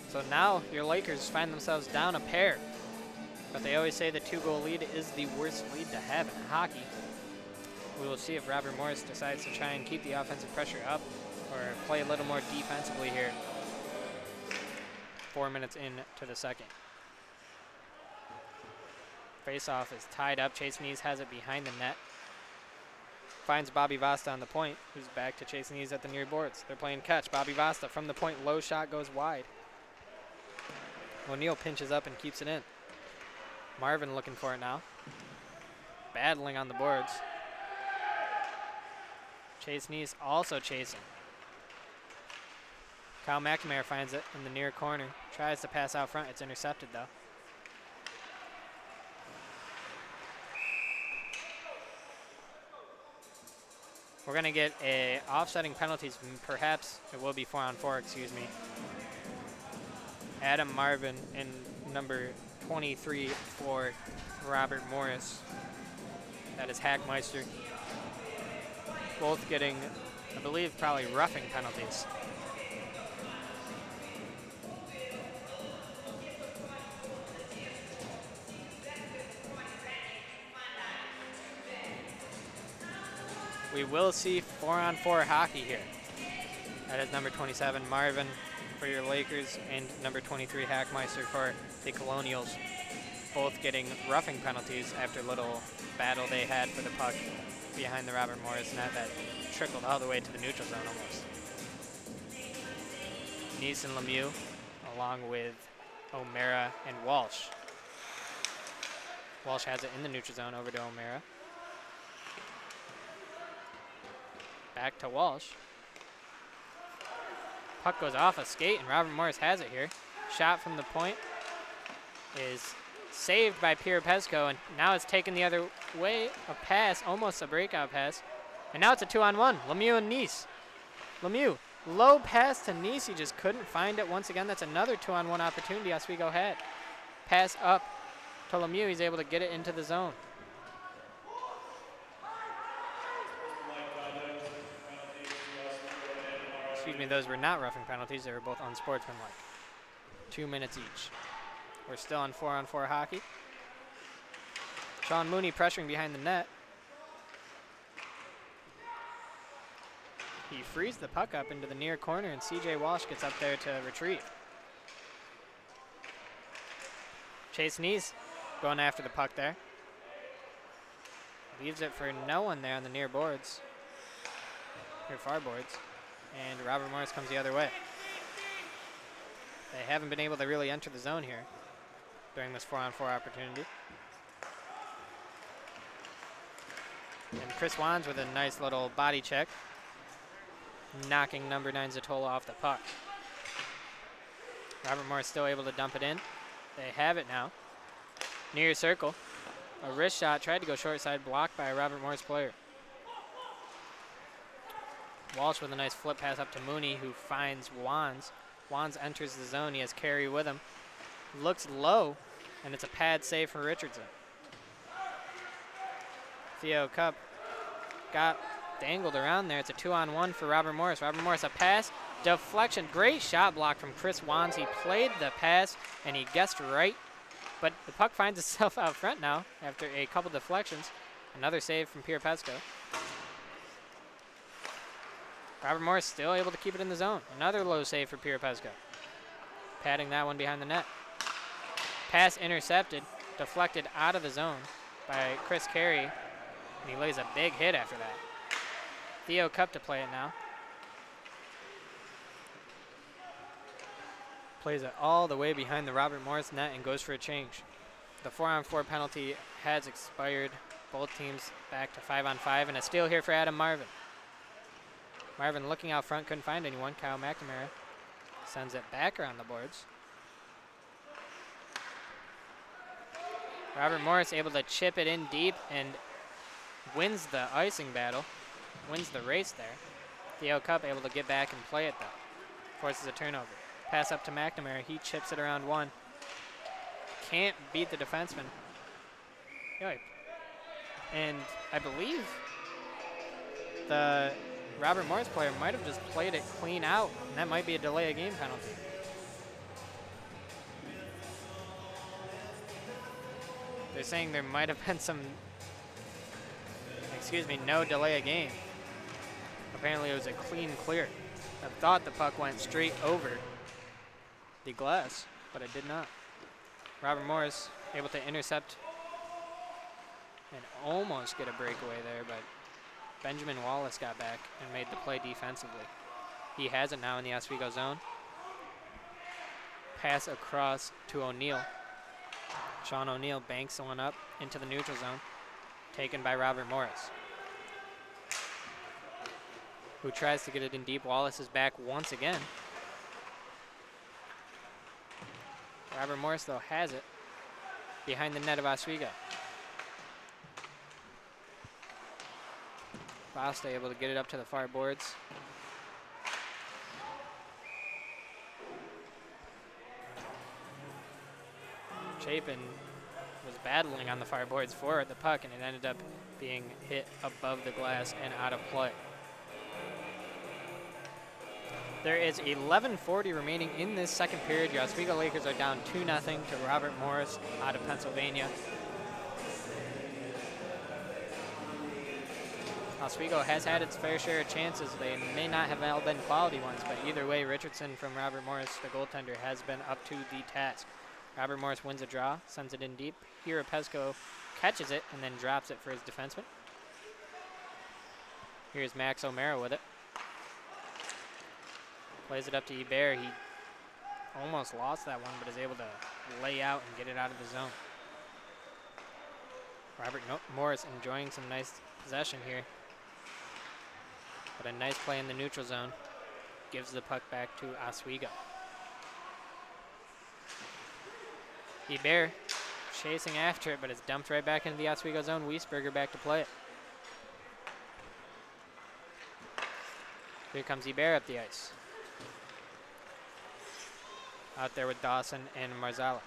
So now your Lakers find themselves down a pair. But they always say the 2-goal lead is the worst lead to have in hockey. We will see if Robert Morris decides to try and keep the offensive pressure up or play a little more defensively here. 4 minutes into the second. Face-off is tied up. Chase Nees has it behind the net. Finds Bobby Vasta on the point, who's back to Chase Nees at the near boards. They're playing catch. Bobby Vasta from the point. Low shot goes wide. O'Neal pinches up and keeps it in. Marvin looking for it now. Battling on the boards. Chase Nees also chasing. Kyle McNamara finds it in the near corner. Tries to pass out front. It's intercepted, though. We're going to get a offsetting penalties. Perhaps it will be 4-on-4, excuse me. Adam Marvin and number 23 for Robert Morris. That is Hackmeister. Both getting, I believe, probably roughing penalties. We will see 4-on-4 hockey here. That is number 27, Marvin, for your Lakers, and number 23, Hackmeister, for the Colonials. Both getting roughing penalties after a little battle they had for the puck behind the Robert Morris net that trickled all the way to the neutral zone almost. Neese and Lemieux, along with O'Mara and Walsh. Walsh has it in the neutral zone over to O'Mara. Back to Walsh. Puck goes off a skate, and Robert Morris has it here. Shot from the point is saved by Pierre Pesco, and now it's taken the other way. A pass, almost a breakout pass. And now it's a 2-on-1. Lemieux and Neese. Lemieux, low pass to Neese. He just couldn't find it. Once again, that's another 2-on-1 opportunity Oswego had. Pass up to Lemieux. He's able to get it into the zone. Excuse me, those were not roughing penalties. They were both unsportsmanlike. 2 minutes each. We're still on 4-on-4 hockey. Sean Mooney pressuring behind the net. He frees the puck up into the near corner, and CJ Walsh gets up there to retrieve. Chase Neese going after the puck there. Leaves it for no one there on the near boards. Near far boards. And Robert Morris comes the other way. They haven't been able to really enter the zone here during this 4-on-4 opportunity. And Chris Wands with a nice little body check, knocking number 9 Zatola off the puck. Robert Morris still able to dump it in. They have it now. Near circle. A wrist shot, tried to go short side, blocked by a Robert Morris player. Walsh with a nice flip pass up to Mooney, who finds Wands. Wands enters the zone. He has Carey with him. Looks low, and it's a pad save for Richardson. Theo Cup got dangled around there. It's a 2-on-1 for Robert Morris. Robert Morris, a pass, deflection. Great shot block from Chris Wands. He played the pass, and he guessed right. But the puck finds itself out front now after a couple deflections. Another save from Pierre Pesco. Robert Morris still able to keep it in the zone. Another low save for Pierre Pesco. Patting that one behind the net. Pass intercepted, deflected out of the zone by Chris Carey, and he lays a big hit after that. Theo Cup to play it now. Plays it all the way behind the Robert Morris net and goes for a change. The 4-on-4 penalty has expired. Both teams back to 5-on-5, and a steal here for Adam Marvin. Marvin looking out front, couldn't find anyone. Kyle McNamara sends it back around the boards. Robert Morris able to chip it in deep and wins the icing battle, wins the race there. Theo Cup able to get back and play it though. Forces a turnover. Pass up to McNamara. He chips it around one. Can't beat the defenseman. Yoip. And I believe the Robert Morris player might have just played it clean out, and that might be a delay of game penalty. They're saying there might have been some, no delay of game. Apparently it was a clean clear. I thought the puck went straight over the glass, but it did not. Robert Morris able to intercept and almost get a breakaway there, but Benjamin Wallace got back and made the play defensively. He has it now in the Oswego zone. Pass across to O'Neill. Sean O'Neill banks one up into the neutral zone, taken by Robert Morris, who tries to get it in deep. Wallace is back once again. Robert Morris, though, has it behind the net of Oswego. Basta able to get it up to the far boards. Chapin was battling on the far boards for the puck, and it ended up being hit above the glass and out of play. There is 11:40 remaining in this second period. Your Oswego Lakers are down 2-0 to Robert Morris out of Pennsylvania. Oswego has had its fair share of chances. They may not have all been quality ones, but either way, Richardson from Robert Morris, the goaltender, has been up to the task. Robert Morris wins a draw, sends it in deep. Here, Pesco catches it and then drops it for his defenseman. Here's Max O'Mara with it. Plays it up to Hebert. He almost lost that one, but is able to lay out and get it out of the zone. Robert Morris enjoying some nice possession here. But a nice play in the neutral zone gives the puck back to Oswego. Hebert chasing after it, but it's dumped right back into the Oswego zone. Wiesberger back to play it. Here comes Hebert up the ice. Out there with Dawson and Marzalek.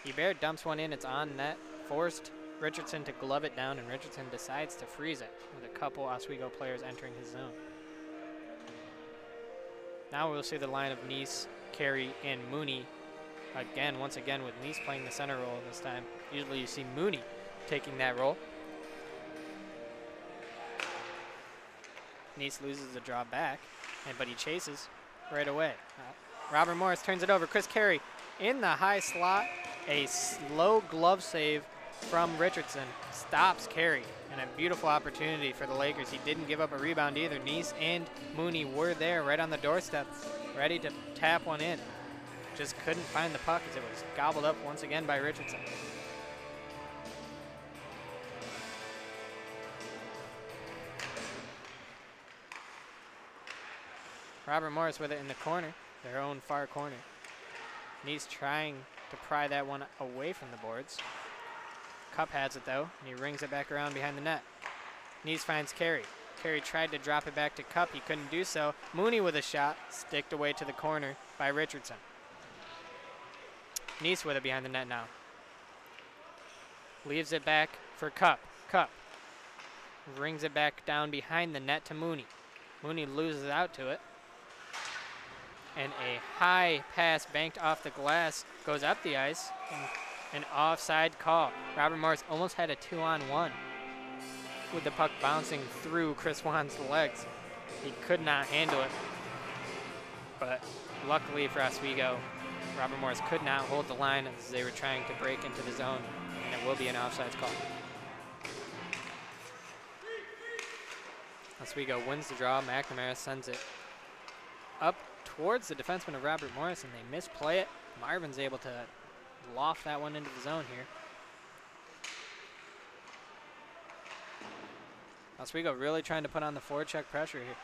Hebert dumps one in, it's on net. Forced Richardson to glove it down, and Richardson decides to freeze it with a couple Oswego players entering his zone. Now we'll see the line of Neese, Carey, and Mooney again, once again with Neese playing the center role this time. Usually you see Mooney taking that role. Neese loses the draw back, but he chases right away. Robert Morris turns it over. Chris Carey in the high slot. A slow glove save from Richardson stops Carey, and a beautiful opportunity for the Lakers. He didn't give up a rebound either. Neese and Mooney were there right on the doorstep, ready to tap one in. Just couldn't find the puck as it was gobbled up once again by Richardson. Robert Morris with it in the corner, their own far corner. Neese trying to pry that one away from the boards. Cup has it though, and he rings it back around behind the net. Neese finds Carey. Carey tried to drop it back to Cup. He couldn't do so. Mooney with a shot, sticked away to the corner by Richardson. Neese with it behind the net now. Leaves it back for Cup. Cup rings it back down behind the net to Mooney. Mooney loses out to it. And a high pass banked off the glass goes up the ice. An offside call. Robert Morris almost had a 2-on-1 with the puck bouncing through Chris Wan's legs. He could not handle it. But luckily for Oswego, Robert Morris could not hold the line as they were trying to break into the zone, and it will be an offsides call. Oswego wins the draw. McNamara sends it up towards the defenseman of Robert Morris, and they misplay it. Marvin's able to loft that one into the zone here. Oswego really trying to put on the forecheck pressure here.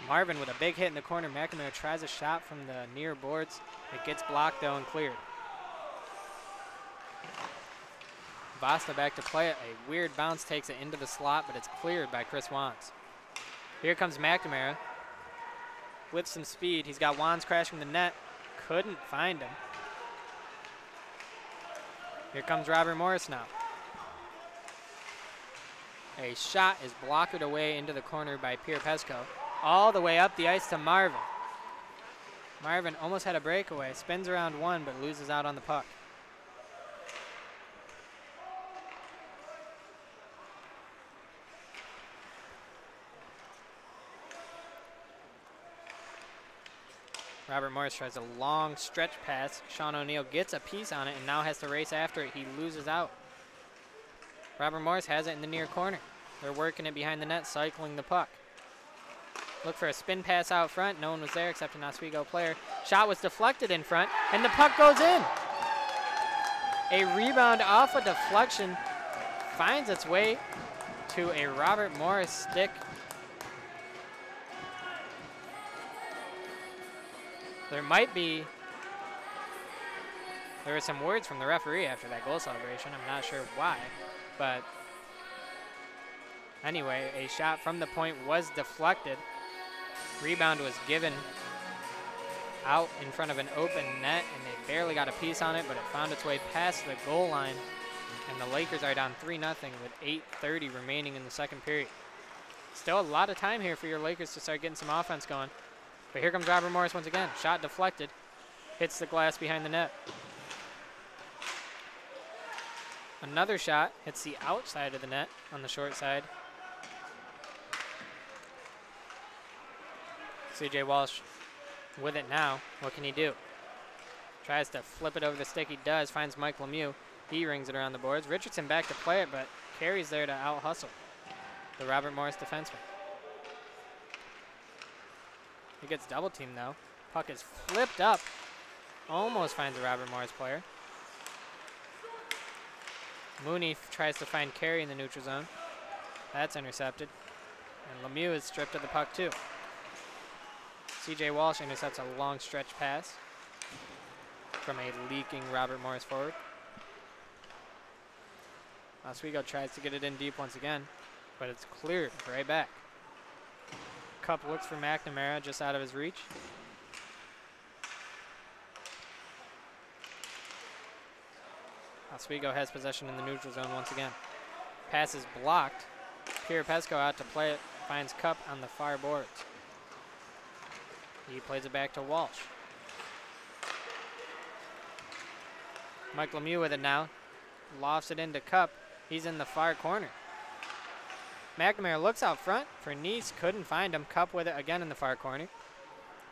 Marvin with a big hit in the corner. McNamara tries a shot from the near boards. It gets blocked though and cleared. Vasta back to play it. A weird bounce takes it into the slot, but it's cleared by Chris Wands. Here comes McNamara with some speed. He's got Wands crashing the net. Couldn't find him. Here comes Robert Morris now. A shot is blocked away into the corner by Pierre Pesco. All the way up the ice to Marvin. Marvin almost had a breakaway. Spins around one, but loses out on the puck. Robert Morris tries a long stretch pass. Sean O'Neill gets a piece on it and now has to race after it. He loses out. Robert Morris has it in the near corner. They're working it behind the net, cycling the puck. Look for a spin pass out front. No one was there except an Oswego player. Shot was deflected in front, and the puck goes in. A rebound off a deflection finds its way to a Robert Morris stick. There were some words from the referee after that goal celebration. I'm not sure why, but anyway, a shot from the point was deflected. Rebound was given out in front of an open net, and they barely got a piece on it, but it found its way past the goal line, and the Lakers are down 3-0 with 8:30 remaining in the second period. Still a lot of time here for your Lakers to start getting some offense going. But here comes Robert Morris once again. Shot deflected. Hits the glass behind the net. Another shot hits the outside of the net on the short side. C.J. Walsh with it now. What can he do? Tries to flip it over the stick. He does. Finds Mike Lemieux. He rings it around the boards. Richardson back to play it, but Carey's there to out-hustle the Robert Morris defenseman. He gets double-teamed, though. Puck is flipped up. Almost finds the Robert Morris player. Mooney tries to find Carey in the neutral zone. That's intercepted. And Lemieux is stripped of the puck, too. C.J. Walsh intercepts a long stretch pass from a leaking Robert Morris forward. Oswego tries to get it in deep once again, but it's cleared right back. Cup looks for McNamara just out of his reach. Oswego has possession in the neutral zone once again. Pass is blocked. Pierre Pesco out to play it. Finds Cup on the far boards. He plays it back to Walsh. Mike Lemieux with it now. Lofts it into Cup. He's in the far corner. McNamara looks out front for Nice. Couldn't find him. Cup with it again in the far corner.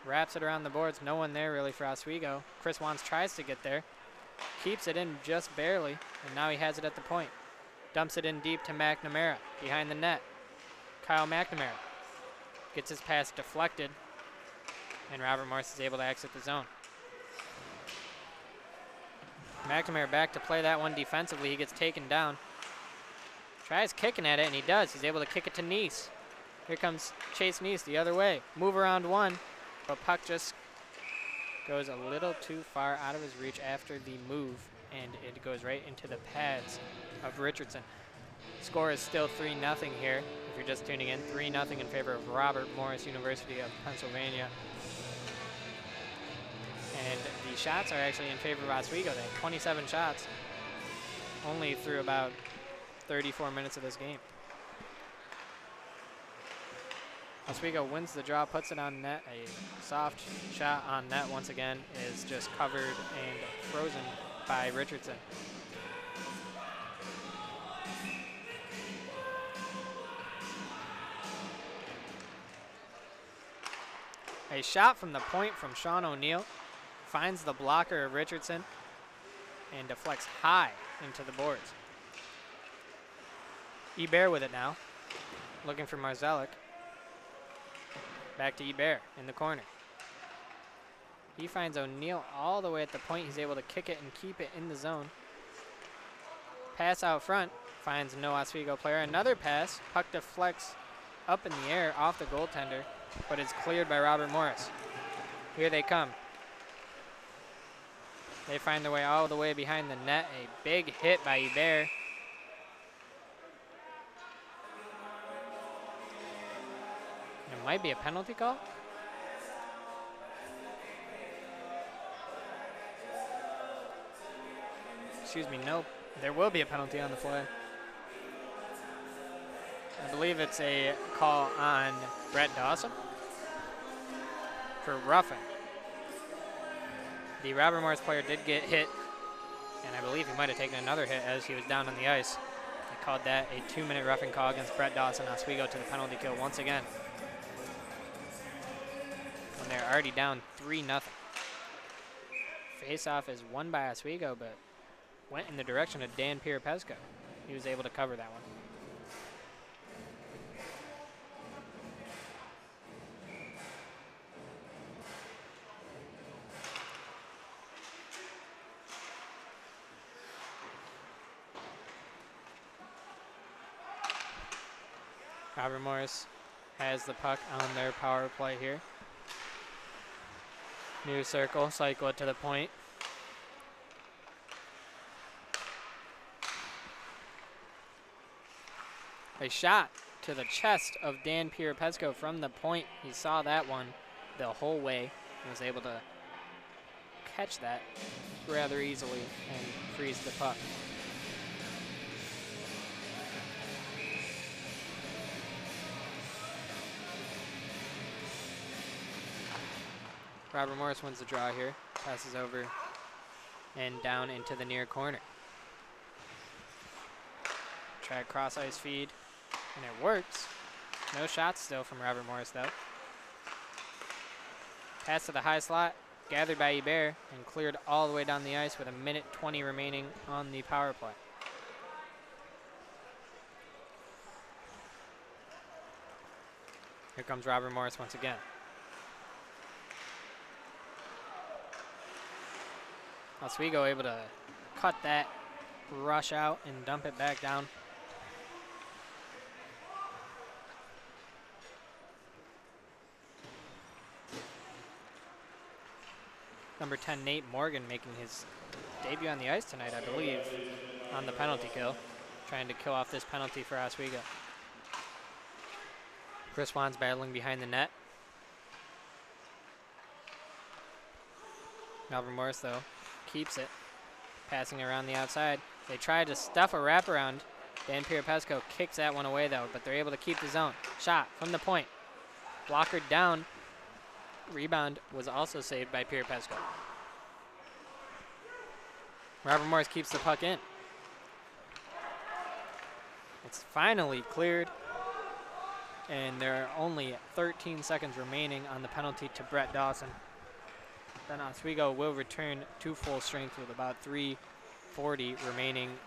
Wraps it around the boards. No one there really for Oswego. Chris Wands tries to get there. Keeps it in just barely. And now he has it at the point. Dumps it in deep to McNamara behind the net. Kyle McNamara gets his pass deflected. And Robert Morris is able to exit the zone. McNamara back to play that one defensively. He gets taken down. Tries kicking at it, and he does. He's able to kick it to Nice. Here comes Chase Nice the other way. Move around one, but puck just goes a little too far out of his reach after the move, and it goes right into the pads of Richardson. Score is still 3-0 here. If you're just tuning in, 3-0 in favor of Robert Morris University of Pennsylvania. And the shots are actually in favor of Oswego. They have 27 shots, only through about 34 minutes of this game. Oswego wins the draw, puts it on net. A soft shot on net once again is just covered and frozen by Richardson. A shot from the point from Sean O'Neill finds the blocker of Richardson and deflects high into the boards. Hebert with it now, looking for Marzellik. Back to Hebert in the corner. He finds O'Neill all the way at the point. He's able to kick it and keep it in the zone. Pass out front, finds no Oswego player. Another pass, puck deflects up in the air off the goaltender, but it's cleared by Robert Morris. Here they come. They find their way all the way behind the net. A big hit by Hebert. It might be a penalty call. Excuse me, nope. There will be a penalty on the play. I believe it's a call on Brett Dawson for roughing. The Robert Morris player did get hit, and I believe he might have taken another hit as he was down on the ice. They called that a 2-minute roughing call against Brett Dawson. Oswego to the penalty kill once again. When they're already down 3-0. Face-off is won by Oswego, but went in the direction of Dan Pierre-Pesco. He was able to cover that one. Robert Morris has the puck on their power play here. New circle, cycle it to the point. A shot to the chest of Dan Pierre-Pesco from the point. He saw that one the whole way and was able to catch that rather easily and freeze the puck. Robert Morris wins the draw here, passes over and down into the near corner. Try a cross ice feed, and it works. No shots still from Robert Morris though. Pass to the high slot, gathered by Hebert, and cleared all the way down the ice with 1:20 remaining on the power play. Here comes Robert Morris once again. Oswego able to cut that rush out and dump it back down. Number 10, Nate Morgan, making his debut on the ice tonight, I believe, on the penalty kill. Trying to kill off this penalty for Oswego. Chris Wan's battling behind the net. Robert Morris, though, keeps it. Passing around the outside. They try to stuff a wraparound. Dan Pirapesco kicks that one away, though, but they're able to keep the zone. Shot from the point. Blocker down. Rebound was also saved by Pirapesco. Robert Morris keeps the puck in. It's finally cleared. And there are only 13 seconds remaining on the penalty to Brett Dawson. Then Oswego will return to full strength with about 3:40 remaining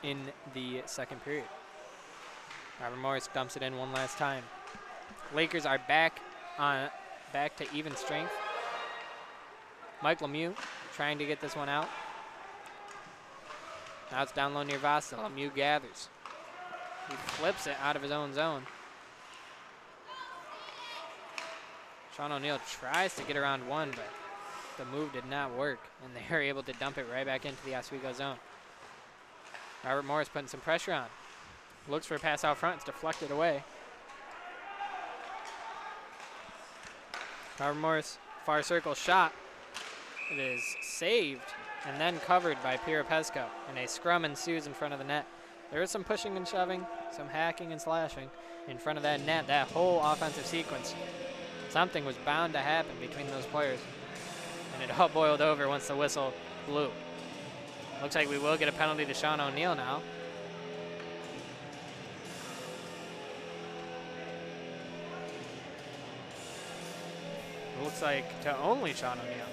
in the second period. Robert Morris dumps it in one last time. Lakers are back to even strength. Mike Lemieux trying to get this one out. Now it's down low near Vasta. Lemieux gathers. He flips it out of his own zone. Sean O'Neill tries to get around one, but the move did not work, and they are able to dump it right back into the Oswego zone. Robert Morris putting some pressure on. Looks for a pass out front. It's deflected away. Robert Morris, far circle shot. It is saved and then covered by Pirapesco, and a scrum ensues in front of the net. There is some pushing and shoving, some hacking and slashing in front of that net, that whole offensive sequence. Something was bound to happen between those players, and it all boiled over once the whistle blew. Looks like we will get a penalty to Sean O'Neill now. Looks like to only Sean O'Neill.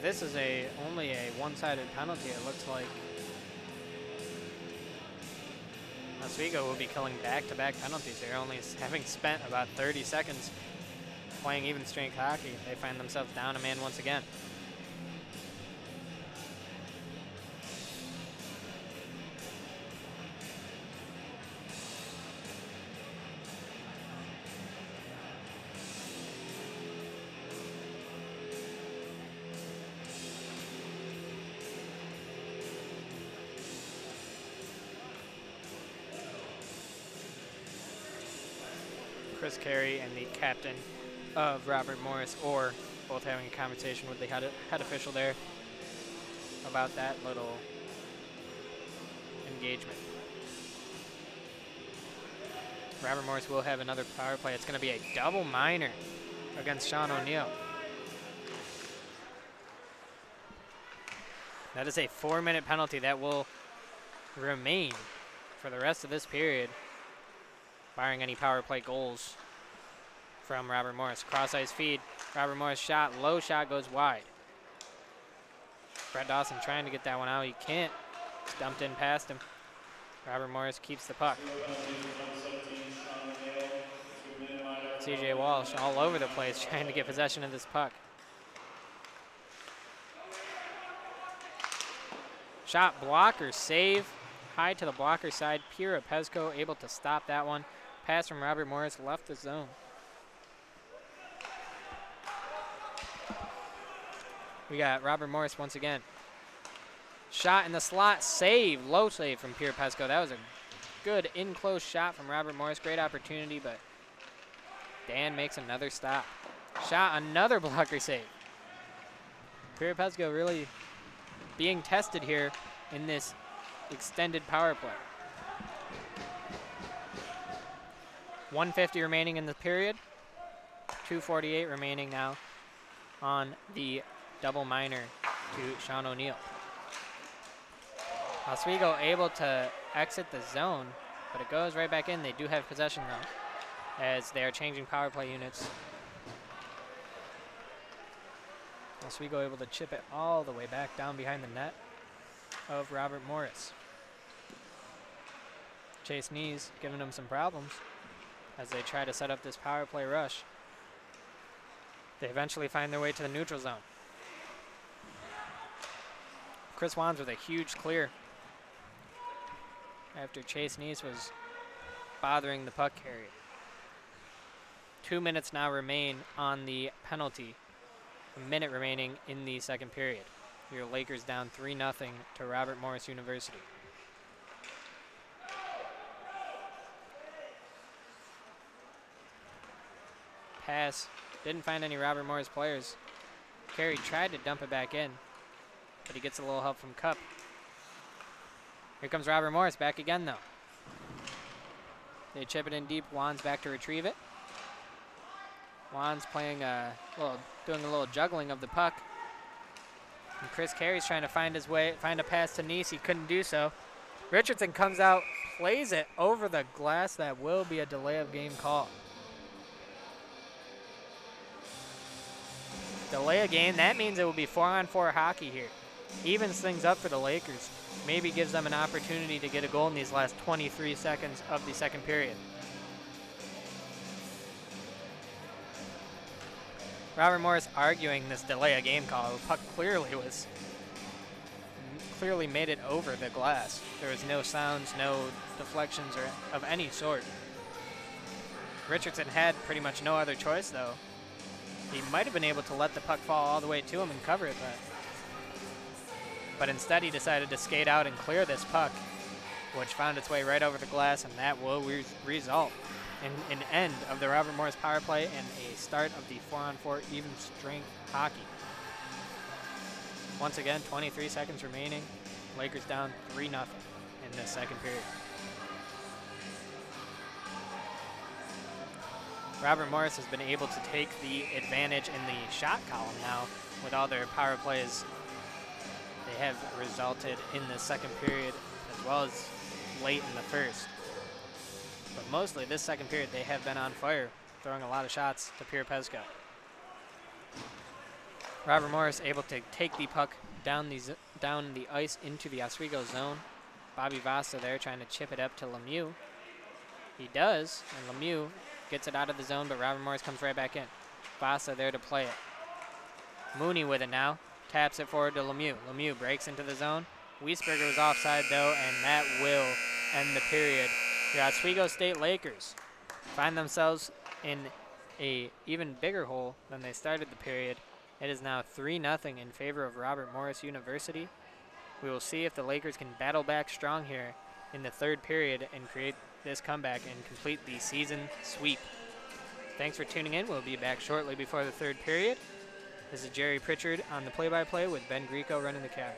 This is only a one-sided penalty, it looks like. Oswego will be killing back-to-back penalties here, only having spent about 30 seconds playing even strength hockey. They find themselves down a man once again. Chris Carey and the captain of Robert Morris, or both having a conversation with the head official there about that little engagement. Robert Morris will have another power play. It's going to be a double minor against Sean O'Neill. That is a 4-minute penalty that will remain for the rest of this period, barring any power play goals from Robert Morris. Cross ice feed. Robert Morris shot. Low shot goes wide. Brett Dawson trying to get that one out. He can't. It's dumped in past him. Robert Morris keeps the puck. CJ Walsh all over the place trying to get possession of this puck. Shot blocker save. High to the blocker side. Pirapesco able to stop that one. Pass from Robert Morris left the zone. We got Robert Morris once again. Shot in the slot, save, low save from Pierre Pesco. That was a good in-close shot from Robert Morris. Great opportunity, but Dan makes another stop. Shot, another blocker save. Pierre Pesco really being tested here in this extended power play. 1:50 remaining in the period. 2:48 remaining now on the double minor to Sean O'Neill. Oswego able to exit the zone, but it goes right back in. They do have possession though, as they are changing power play units. Oswego able to chip it all the way back down behind the net of Robert Morris. Chase Knees giving them some problems as they try to set up this power play rush. They eventually find their way to the neutral zone. Chris Wands with a huge clear after Chase Knees was bothering the puck carrier. 2 minutes now remain on the penalty. A minute remaining in the second period. Your Lakers down 3-0 to Robert Morris University. Pass. Didn't find any Robert Morris players. Carey tried to dump it back in, but he gets a little help from Cup. Here comes Robert Morris back again, though. They chip it in deep. Wands back to retrieve it. Wands playing doing a little juggling of the puck. And Chris Carey's trying to find his way, find a pass to Nice. He couldn't do so. Richardson comes out, plays it over the glass. That will be a delay of game call. Delay a game, that means it will be 4-on-4 hockey here. Evens things up for the Lakers. Maybe gives them an opportunity to get a goal in these last 23 seconds of the second period. Robert Morris arguing this delay a game call. The puck clearly made it over the glass. There was no sounds, no deflections or of any sort. Richardson had pretty much no other choice though. He might have been able to let the puck fall all the way to him and cover it, but instead he decided to skate out and clear this puck, which found its way right over the glass, and that will result in an end of the Robert Morris power play and a start of the 4-on-4 even strength hockey. Once again, 23 seconds remaining. Lakers down 3-0 in the second period. Robert Morris has been able to take the advantage in the shot column now with all their power plays. They have resulted in the second period as well as late in the first. But mostly this second period they have been on fire, throwing a lot of shots to Pierre Pesco. Robert Morris able to take the puck down the ice into the Oswego zone. Bobby Vasa there trying to chip it up to Lemieux. He does, and Lemieux gets it out of the zone, but Robert Morris comes right back in. Vasa there to play it. Mooney with it now. Taps it forward to Lemieux. Lemieux breaks into the zone. Wiesberger was offside, though, and that will end the period. The Oswego State Lakers find themselves in a even bigger hole than they started the period. It is now 3-0 in favor of Robert Morris University. We will see if the Lakers can battle back strong here in the third period and create this comeback and complete the season sweep. Thanks for tuning in. We'll be back shortly before the third period. This is Jerry Pritchard on the play-by-play with Ben Grieco running the camera.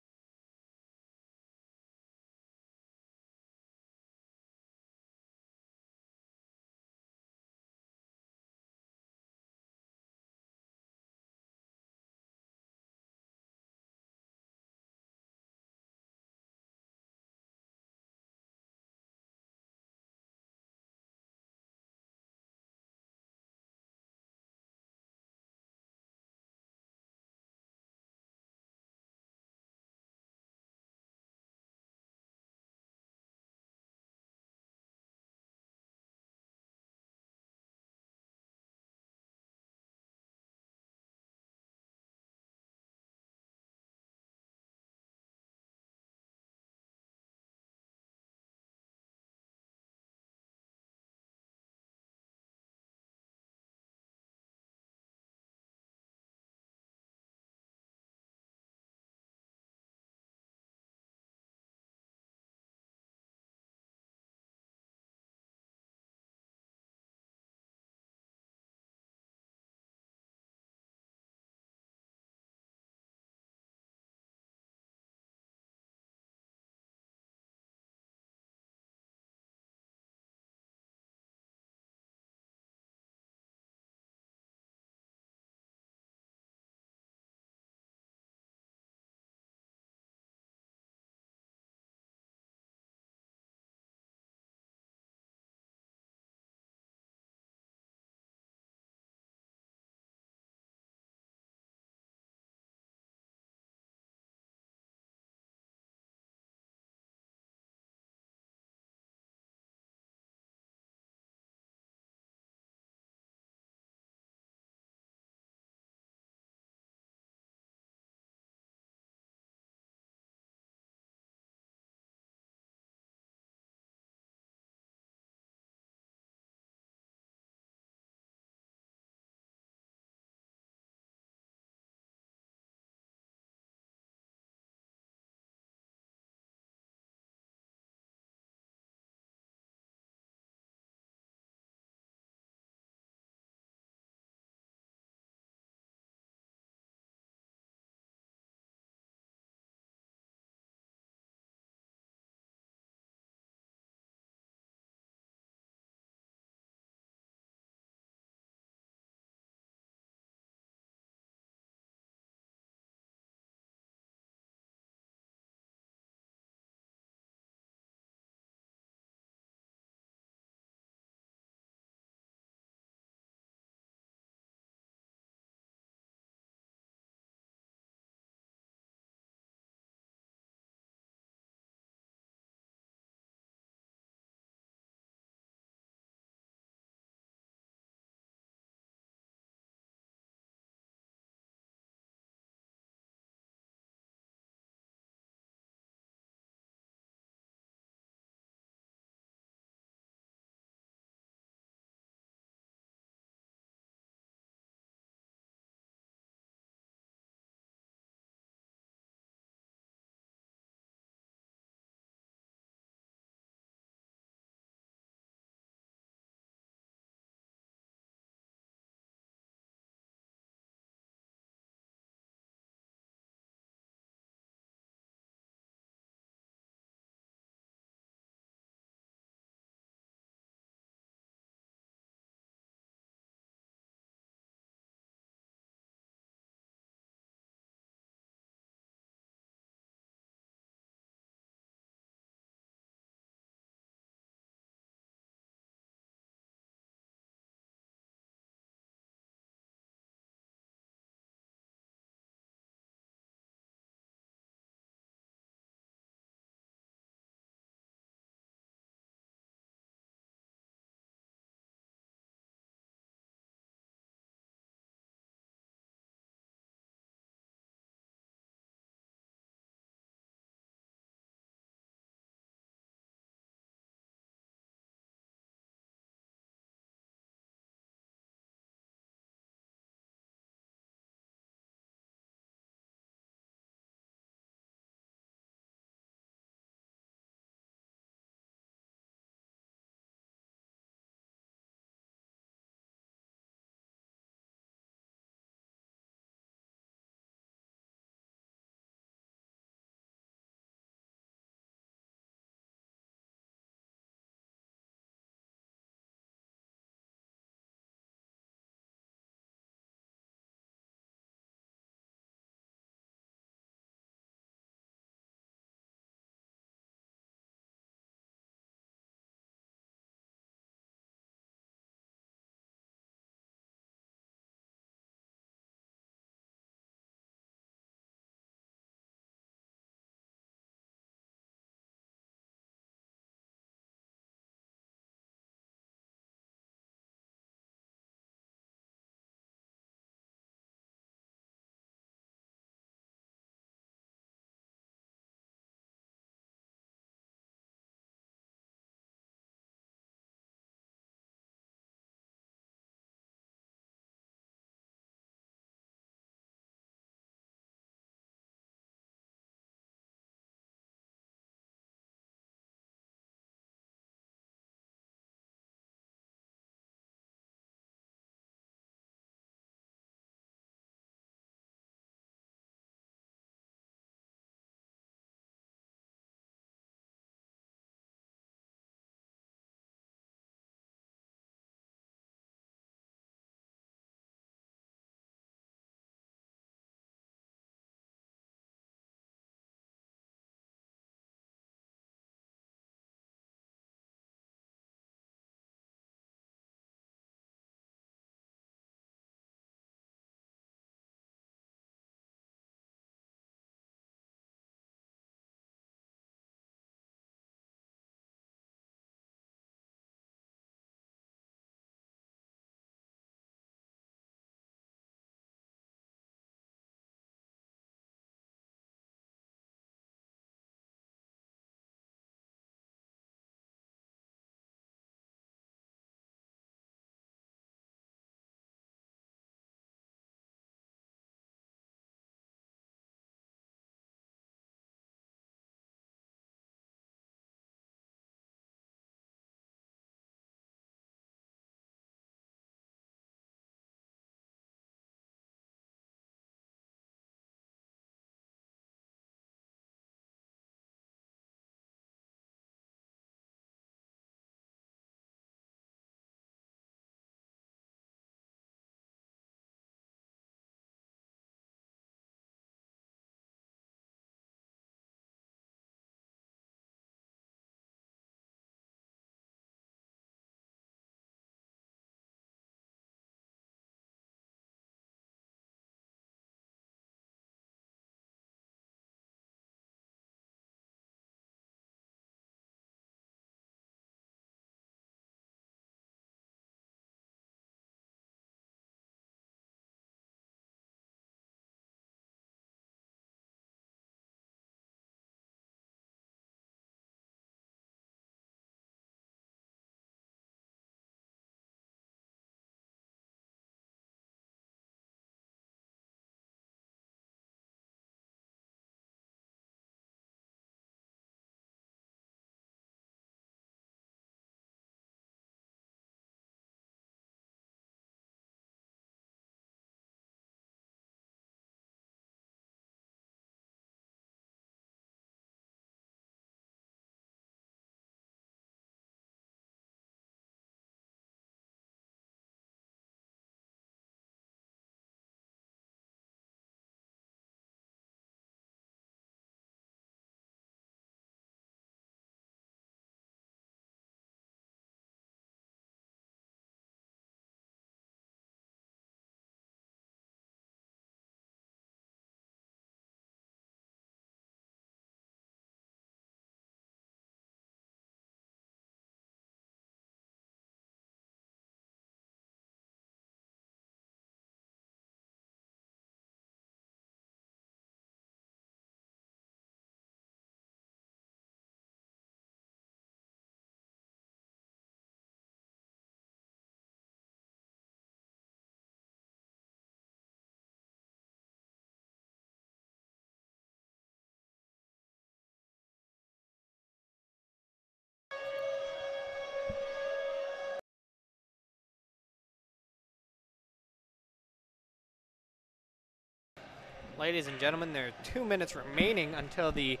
Ladies and gentlemen, there are 2 minutes remaining until the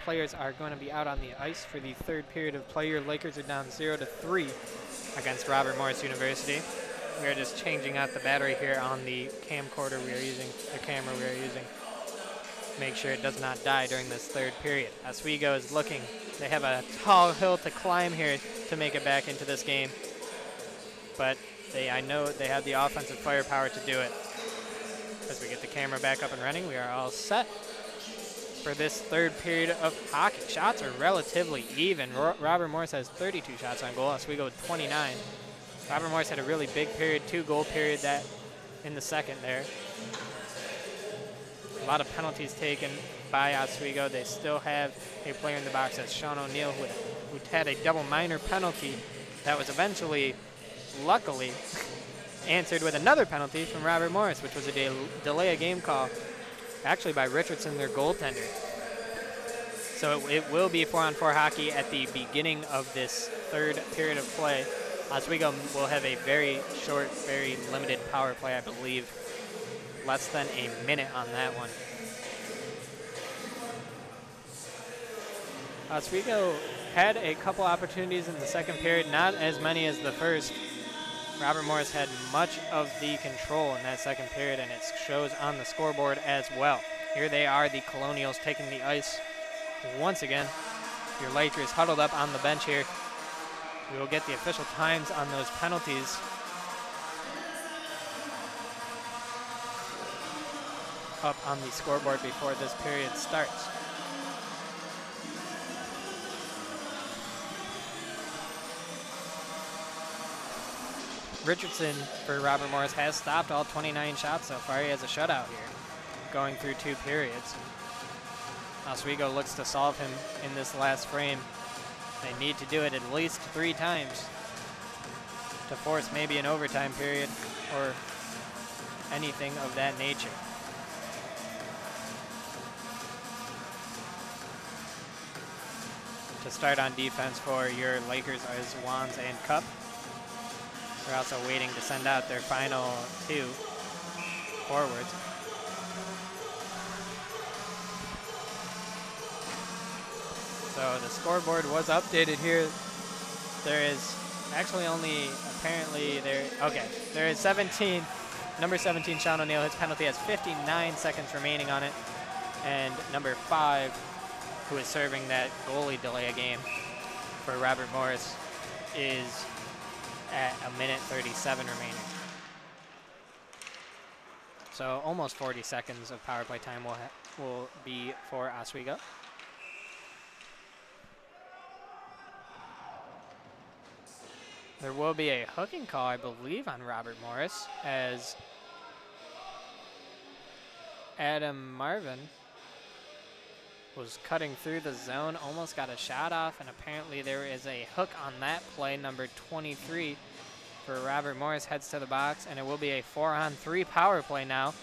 players are going to be out on the ice for the third period of play. Your Lakers are down 0-3 against Robert Morris University. We are just changing out the battery here on the camcorder we are using, the camera we are using. Make sure it does not die during this third period. Oswego is looking. They have a tall hill to climb here to make it back into this game. But I know they have the offensive firepower to do it. As we get the camera back up and running, we are all set for this third period of hockey. Shots are relatively even. Robert Morris has 32 shots on goal. Oswego with 29. Robert Morris had a really big period, 2-goal period that in the second there. A lot of penalties taken by Oswego. They still have a player in the box, that's Sean O'Neill, who had a double minor penalty that was eventually, luckily, answered with another penalty from Robert Morris, which was a delay of game call, actually by Richardson, their goaltender. So it will be 4-on-4 hockey at the beginning of this third period of play. Oswego will have a very short, very limited power play, I believe. Less than a minute on that one. Oswego had a couple opportunities in the second period, not as many as the first. Robert Morris had much of the control in that second period, and it shows on the scoreboard as well. Here they are, the Colonials taking the ice once again. Your Lakers huddled up on the bench here. We will get the official times on those penalties. Up on the scoreboard before this period starts. Richardson for Robert Morris has stopped all 29 shots so far. He has a shutout here, going through 2 periods. Oswego looks to solve him in this last frame. They need to do it at least 3 times to force maybe an overtime period or anything of that nature. To start on defense for your Lakers is Wands and Cup. We're also waiting to send out their final 2 forwards. So the scoreboard was updated here. There is actually only apparently there is 17. Number 17, Sean O'Neill, his penalty has 59 seconds remaining on it. And number 5, who is serving that goalie delay a game for Robert Morris, is at 1:37 remaining. So almost 40 seconds of power play time will be for Oswego. There will be a hooking call, I believe, on Robert Morris, as Adam Marvin was cutting through the zone, almost got a shot off, and apparently there is a hook on that play. Number 23 for Robert Morris heads to the box, and it will be a 4-on-3 power play now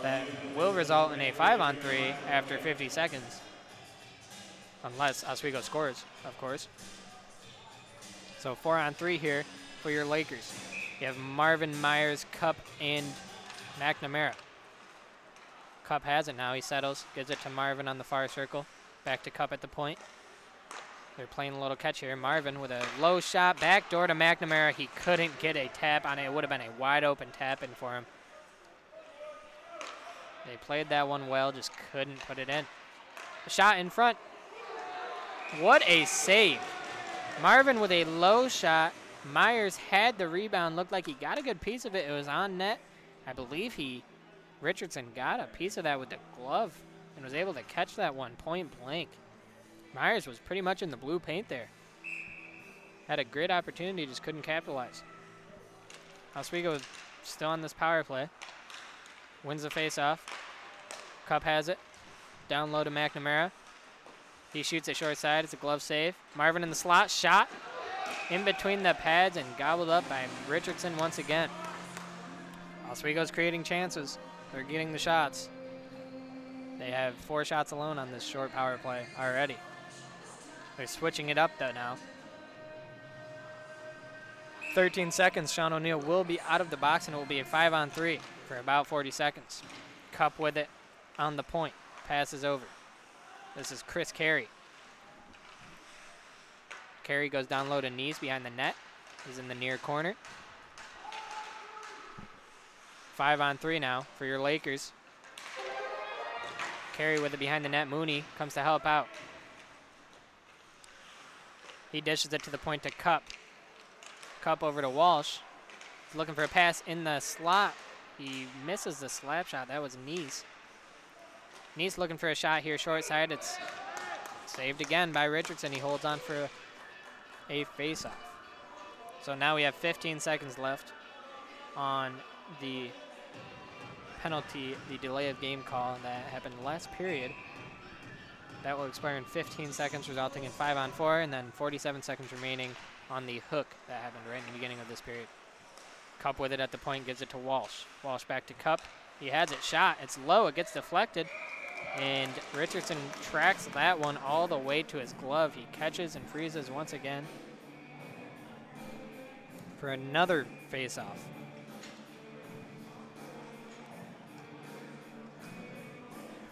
that will result in a 5-on-3 after 50 seconds, unless Oswego scores, of course. So 4-on-3 here for your Lakers. You have Marvin, Myers, Cup, and McNamara. Cup has it now. He settles, gives it to Marvin on the far circle. Back to Cup at the point. They're playing a little catch here. Marvin with a low shot, backdoor to McNamara. He couldn't get a tap on it. It would have been a wide open tap in for him. They played that one well, just couldn't put it in. A shot in front. What a save. Marvin with a low shot. Myers had the rebound. Looked like he got a good piece of it. It was on net. I believe Richardson got a piece of that with the glove and was able to catch that one point blank. Myers was pretty much in the blue paint there. Had a great opportunity, just couldn't capitalize. Oswego still on this power play. Wins the face-off. Cup has it. Down low to McNamara. He shoots it short side. It's a glove save. Marvin in the slot. Shot in between the pads and gobbled up by Richardson once again. Oswego's creating chances. They're getting the shots. They have 4 shots alone on this short power play already. They're switching it up though now. 13 seconds. Sean O'Neill will be out of the box, and it will be a 5-on-3 for about 40 seconds. Cup with it. on the point. Passes over. This is Chris Carey. Carey goes down low to Neese behind the net. He's in the near corner. 5-on-3 now for your Lakers. Carey with it behind the net. Mooney comes to help out. He dishes it to the point to Cup. Cup over to Walsh. He's looking for a pass in the slot. He misses the slap shot. That was Neese. Neese looking for a shot here short side. It's saved again by Richardson. He holds on for a face-off. So now we have 15 seconds left on the penalty, the delay of game call that happened last period. That will expire in 15 seconds, resulting in 5-on-4, and then 47 seconds remaining on the hook that happened right in the beginning of this period. Cup with it at the point, gives it to Walsh. Walsh back to Cup. He has it shot. It's low. It gets deflected. And Richardson tracks that one all the way to his glove. He catches and freezes once again for another face-off.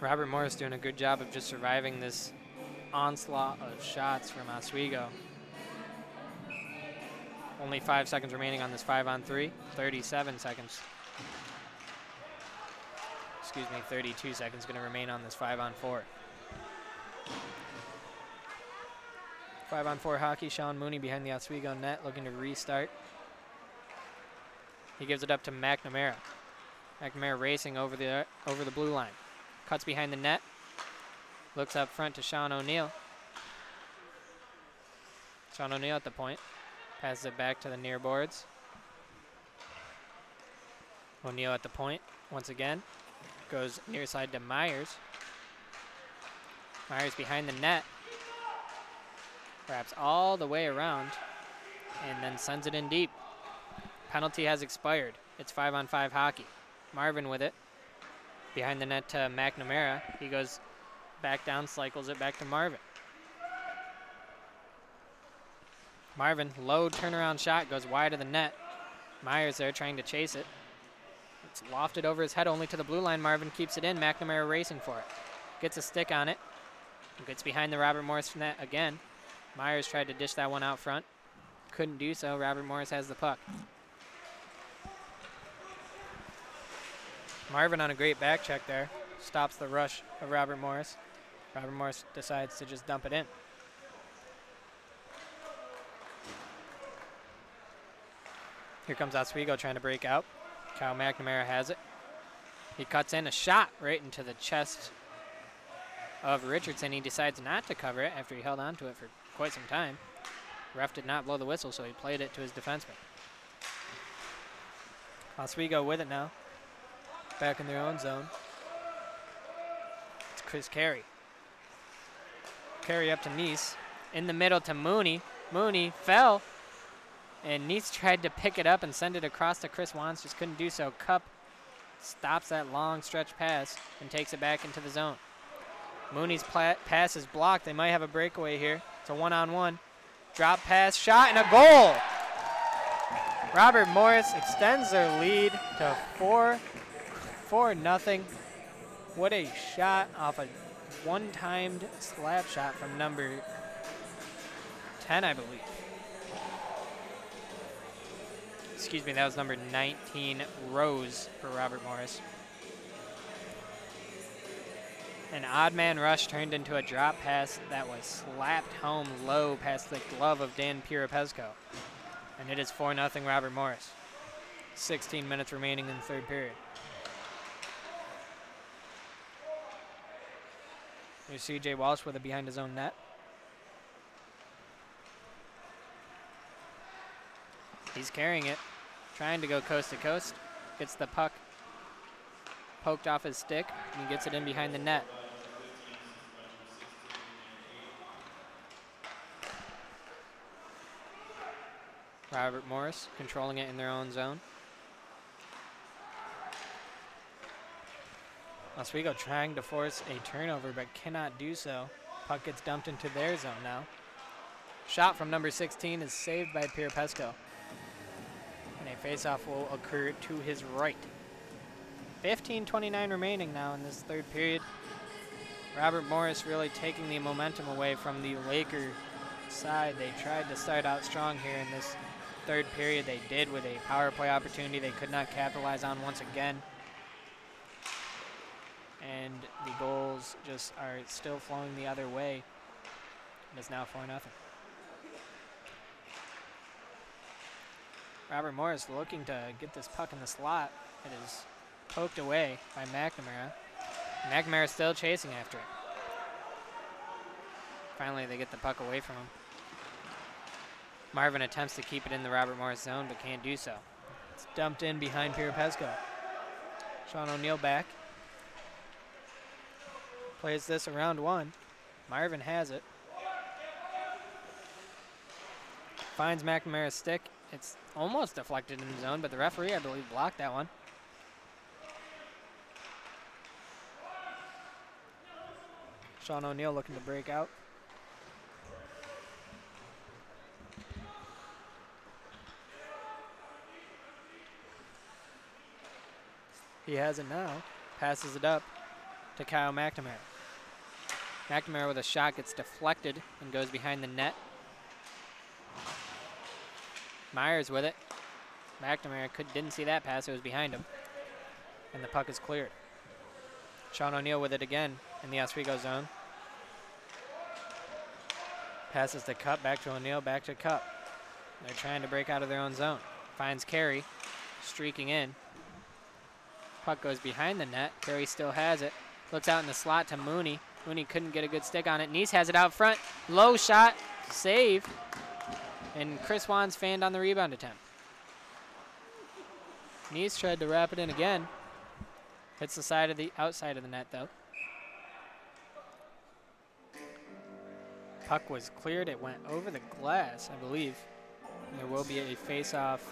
Robert Morris doing a good job of just surviving this onslaught of shots from Oswego. Only 5 seconds remaining on this 5-on-3. 37 seconds. Excuse me, 32 seconds going to remain on this 5-on-4. 5-on-4 hockey. Sean Mooney behind the Oswego net looking to restart. He gives it up to McNamara. McNamara racing over the blue line. Cuts behind the net. Looks up front to Sean O'Neill. Sean O'Neill at the point. Passes it back to the near boards. O'Neill at the point once again. Goes near side to Myers. Myers behind the net. Wraps all the way around and then sends it in deep. Penalty has expired. It's 5-on-5 hockey. Marvin with it. Behind the net to McNamara. He goes back down, cycles it back to Marvin. Marvin, low turnaround shot, goes wide of the net. Myers there trying to chase it. It's lofted over his head only to the blue line. Marvin keeps it in. McNamara racing for it. Gets a stick on it. Gets behind the Robert Morris net again. Myers tried to dish that one out front. Couldn't do so. Robert Morris has the puck. Marvin on a great back check there. Stops the rush of Robert Morris. Robert Morris decides to just dump it in. Here comes Oswego trying to break out. Kyle McNamara has it. He cuts in a shot right into the chest of Richardson. He decides not to cover it after he held on to it for quite some time. Ref did not blow the whistle, so he played it to his defenseman. Oswego with it now. Back in their own zone. It's Chris Carey. Carey up to Neese. In the middle to Mooney. Mooney fell. And Neese tried to pick it up and send it across to Chris Wands. Just couldn't do so. Cup stops that long stretch pass and takes it back into the zone. Mooney's pass is blocked. They might have a breakaway here. It's a one-on-one. Drop pass, shot, and a goal. Robert Morris extends their lead to 4-0. What a shot off a one-timed slap shot from number 10, I believe. Excuse me, that was number 19, Rose, for Robert Morris. An odd man rush turned into a drop pass that was slapped home low past the glove of Dan Pirapesco. And it is 4-0 Robert Morris. 16 minutes remaining in the third period. Here's C.J. Walsh with it behind his own net. He's carrying it, trying to go coast to coast. Gets the puck poked off his stick, and he gets it in behind the net. Robert Morris controlling it in their own zone. Oswego trying to force a turnover, but cannot do so. Puck gets dumped into their zone now. Shot from number 16 is saved by Pirapesco. And a faceoff will occur to his right. 15:29 remaining now in this third period. Robert Morris really taking the momentum away from the Laker side. They tried to start out strong here in this third period. They did with a power play opportunity they could not capitalize on once again. And the goals just are still flowing the other way. It is now 4-0. Robert Morris looking to get this puck in the slot. It is poked away by McNamara. McNamara still chasing after it. Finally, they get the puck away from him. Marvin attempts to keep it in the Robert Morris zone, but can't do so. It's dumped in behind Pirapesco. Sean O'Neill back. Plays this around one. Marvin has it. Finds McNamara's stick. It's almost deflected in the zone, but the referee, I believe, blocked that one. Sean O'Neill looking to break out. He has it now. Passes it up to Kyle McNamara. McNamara with a shot gets deflected and goes behind the net. Myers with it. McNamara didn't see that pass. It was behind him. And the puck is cleared. Sean O'Neill with it again in the Oswego zone. Passes to Cup, back to O'Neill, back to Cup. They're trying to break out of their own zone. Finds Carey, streaking in. Puck goes behind the net. Carey still has it. Looks out in the slot to Mooney. Mooney couldn't get a good stick on it. Neese has it out front. Low shot, save. And Chris Wan's fanned on the rebound attempt. Neese tried to wrap it in again. Hits the side of the outside of the net though. Puck was cleared. It went over the glass, I believe. And there will be a face-off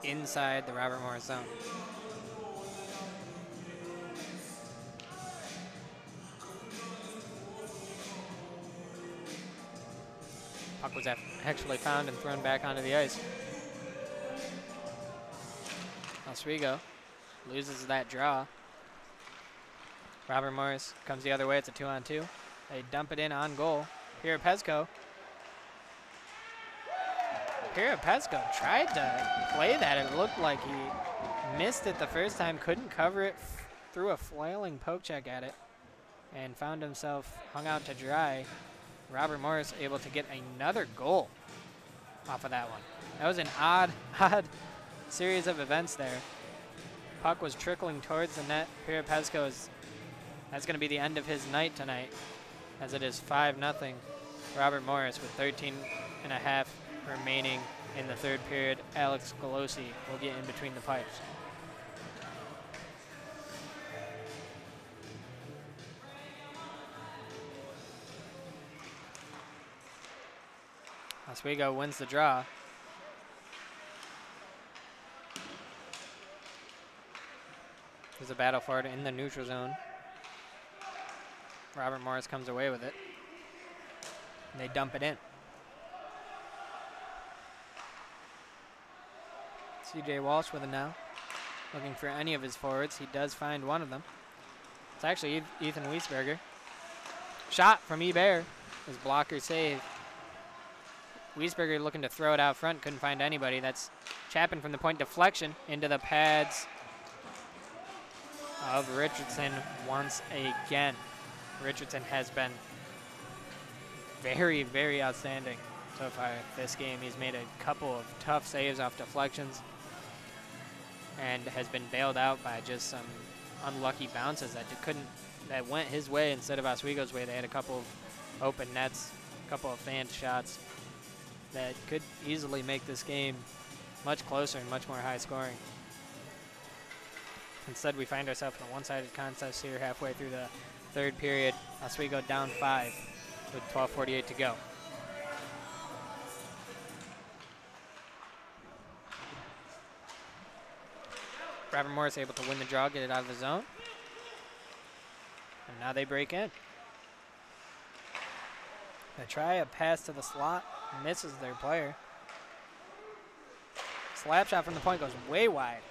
inside the Robert Morris zone. Puck was actually found and thrown back onto the ice. Oswego loses that draw. Robert Morris comes the other way. It's a 2-on-2. They dump it in on goal. Pirapesco tried to play that. It looked like he missed it the first time, couldn't cover it, threw a flailing poke check at it, and found himself hung out to dry. Robert Morris able to get another goal off of that one. That was an odd series of events there. Puck was trickling towards the net. Pirapesco that's going to be the end of his night tonight, as it is 5-0. Robert Morris with 13.5 remaining in the third period. Alex Golosi will get in between the pipes. Oswego wins the draw. There's a battle for it in the neutral zone. Robert Morris comes away with it. And they dump it in. CJ Walsh with it now. Looking for any of his forwards. He does find one of them. It's actually Ethan Wiesberger. Shot from Ebert. His blocker save. Wiesberger looking to throw it out front. Couldn't find anybody. That's Chapin from the point deflection into the pads of Richardson once again. Richardson has been very, very outstanding so far this game. He's made a couple of tough saves off deflections and has been bailed out by just some unlucky bounces that went his way instead of Oswego's way. They had a couple of open nets, a couple of fanned shots that could easily make this game much closer and much more high scoring. Instead, we find ourselves in a one-sided contest here halfway through the third period. Oswego down 5 with 12:48 to go. Robert Morris able to win the draw, get it out of the zone. And now they break in. They try a pass to the slot, misses their player. Slap shot from the point goes way wide.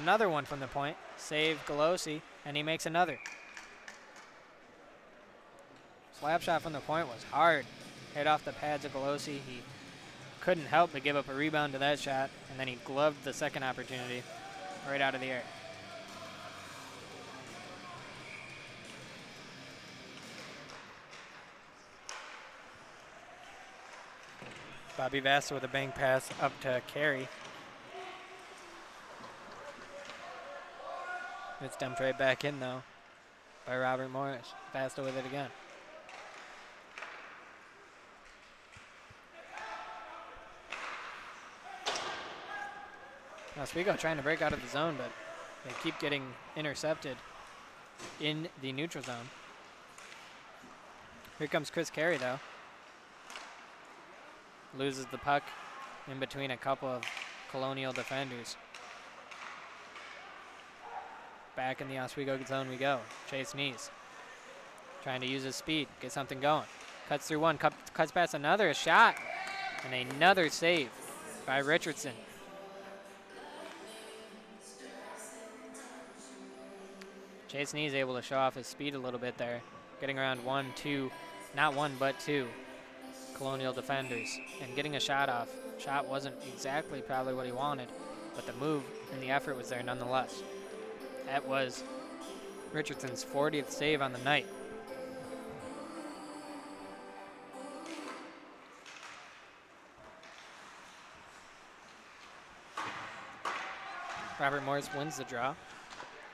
Another one from the point. Save Galosi, and he makes another. Slap shot from the point was hard. Hit off the pads of Galosi. He couldn't help but give up a rebound to that shot, and then he gloved the second opportunity right out of the air. Bobby Vasta with a bank pass up to Carey. It's dumped right back in, though, by Robert Morris. Vasta with it again. Oswego trying to break out of the zone, but they keep getting intercepted in the neutral zone. Here comes Chris Carey, though. Loses the puck in between a couple of Colonial defenders. Back in the Oswego zone we go. Chase Nees trying to use his speed, get something going. Cuts through one, cuts past another, a shot, and another save by Richardson. Chase Nees able to show off his speed a little bit there, getting around not one, but two Colonial defenders and getting a shot off. Shot wasn't exactly probably what he wanted, but the move and the effort was there nonetheless. That was Richardson's 40th save on the night. Robert Morris wins the draw.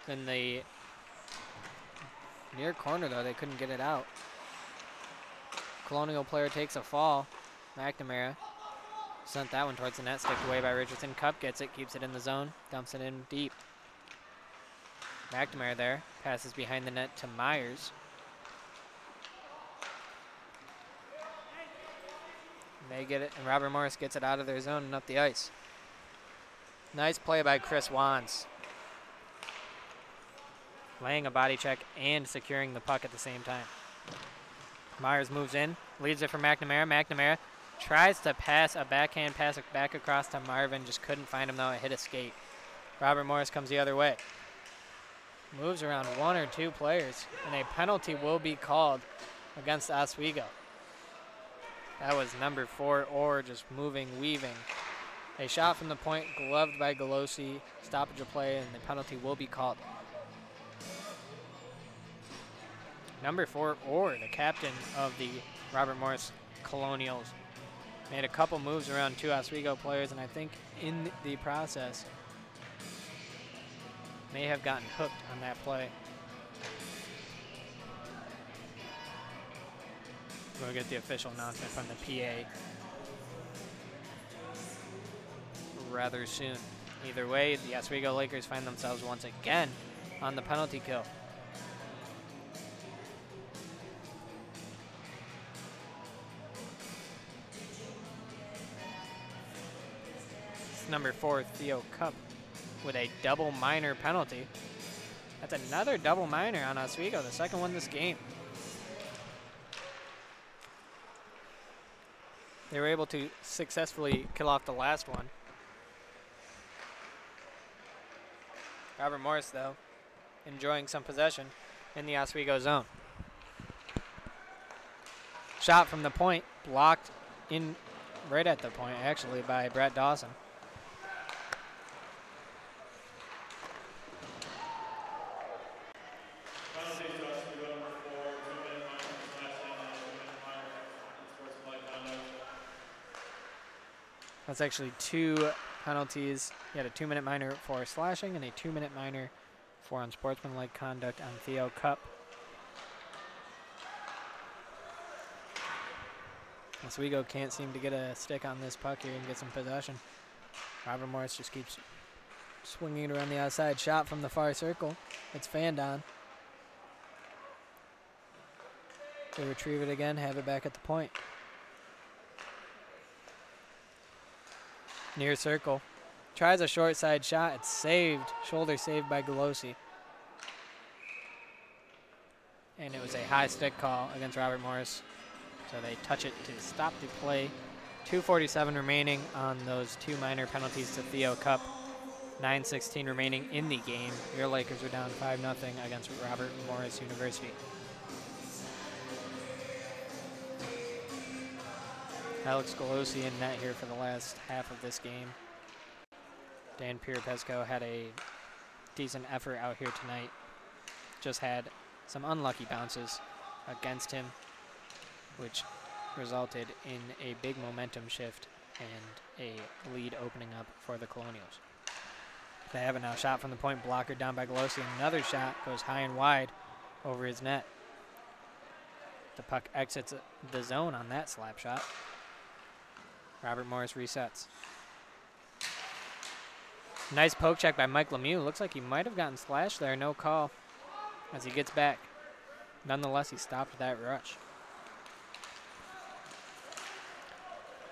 In the near corner, though, they couldn't get it out. Colonial player takes a fall. McNamara sent that one towards the net, sticked away by Richardson. Cup gets it, keeps it in the zone, dumps it in deep. McNamara there, passes behind the net to Myers. They get it, and Robert Morris gets it out of their zone and up the ice. Nice play by Chris Wands. Laying a body check and securing the puck at the same time. Myers moves in, leads it for McNamara. McNamara tries to pass a backhand pass back across to Marvin, just couldn't find him though, it hit a skate. Robert Morris comes the other way. Moves around one or two players, and a penalty will be called against Oswego. That was number 4, Orr, just moving, weaving. A shot from the point, gloved by Galosi, stoppage of play, and the penalty will be called. Number 4, Orr, the captain of the Robert Morris Colonials, made a couple moves around 2 Oswego players, and I think in the process may have gotten hooked on that play. We'll get the official announcement from the PA rather soon. Either way, the Oswego Lakers find themselves once again on the penalty kill. It's number 4, Theo Cup, with a double minor penalty. That's another double minor on Oswego, the second one this game. They were able to successfully kill off the last one. Robert Morris, though, enjoying some possession in the Oswego zone. Shot from the point, blocked in right at the point, actually, by Brett Dawson. That's actually 2 penalties. He had a 2-minute minor for slashing and a 2-minute minor for unsportsmanlike conduct on Theo Cup. Oswego can't seem to get a stick on this puck here and get some possession. Robert Morris just keeps swinging it around the outside. Shot from the far circle. It's fanned on. They retrieve it again, have it back at the point. Near circle. Tries a short side shot. It's saved. Shoulder saved by Galosi. And it was a high stick call against Robert Morris. So they touch it to stop the play. 2:47 remaining on those 2 minor penalties to Theo Cup. 9:16 remaining in the game. Your Lakers are down 5-0 against Robert Morris University. Alex Golosi in net here for the last half of this game. Dan Pierpesco had a decent effort out here tonight. Just had some unlucky bounces against him, which resulted in a big momentum shift and a lead opening up for the Colonials. They have it now. Shot from the point, blocker down by Golosi. Another shot goes high and wide over his net. The puck exits the zone on that slap shot. Robert Morris resets. Nice poke check by Mike Lemieux. Looks like he might have gotten slashed there. No call as he gets back. Nonetheless, he stopped that rush.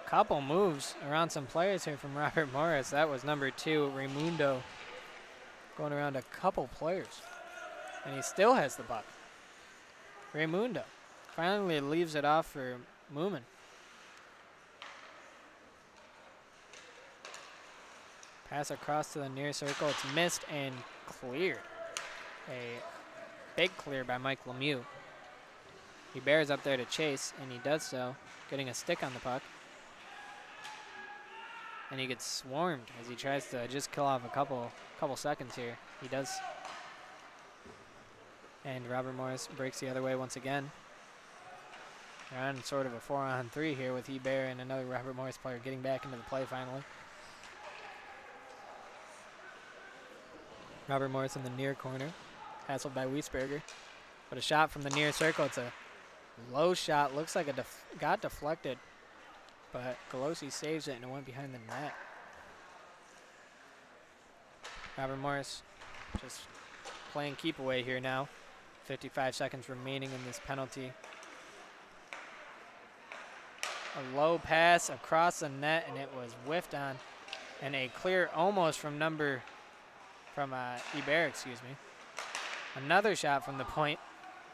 Couple moves around some players here from Robert Morris. That was number 2, Raimundo, going around a couple players. And he still has the puck. Raimundo finally leaves it off for Moomin. Pass across to the near circle. It's missed and cleared. A big clear by Mike Lemieux. He bears up there to chase, and he does so, getting a stick on the puck. And he gets swarmed as he tries to just kill off a couple seconds here. He does. And Robert Morris breaks the other way once again. They're on sort of a 4-on-3 here with Hebert and another Robert Morris player getting back into the play finally. Robert Morris in the near corner, hassled by Wiesberger. But a shot from the near circle. It's a low shot. Looks like it got deflected. But Golosi saves it and it went behind the net. Robert Morris just playing keep away here now. 55 seconds remaining in this penalty. A low pass across the net and it was whiffed on. And a clear almost from Hebert, excuse me. Another shot from the point.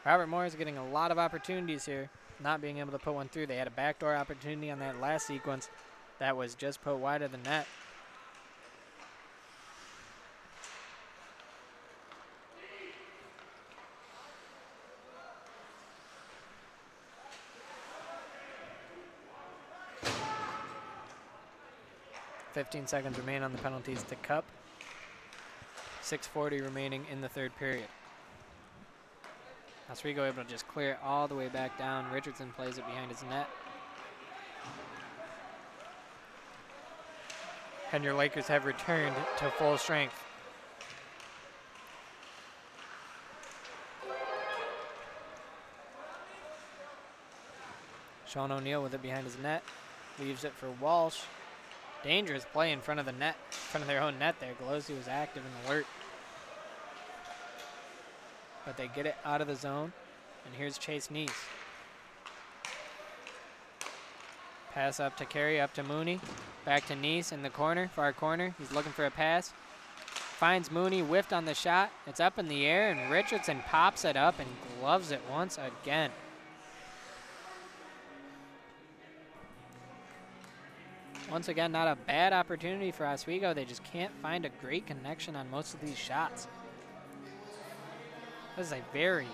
Robert Morris getting a lot of opportunities here, not being able to put one through. They had a backdoor opportunity on that last sequence that was just put wide of the net. .15 seconds remain on the penalties to Cup. 6:40 remaining in the third period. Oswego able to just clear it all the way back down. Richardson plays it behind his net. And your Lakers have returned to full strength. Sean O'Neill with it behind his net. Leaves it for Walsh. Dangerous play in front of the net, in front of their own net there. Golosi was active and alert. But they get it out of the zone. And here's Chase Neese. Pass up to Carey, up to Mooney. Back to Neese in the corner, far corner. He's looking for a pass. Finds Mooney, whiffed on the shot. It's up in the air, and Richardson pops it up and gloves it once again. Once again, not a bad opportunity for Oswego. They just can't find a great connection on most of these shots. This is a very,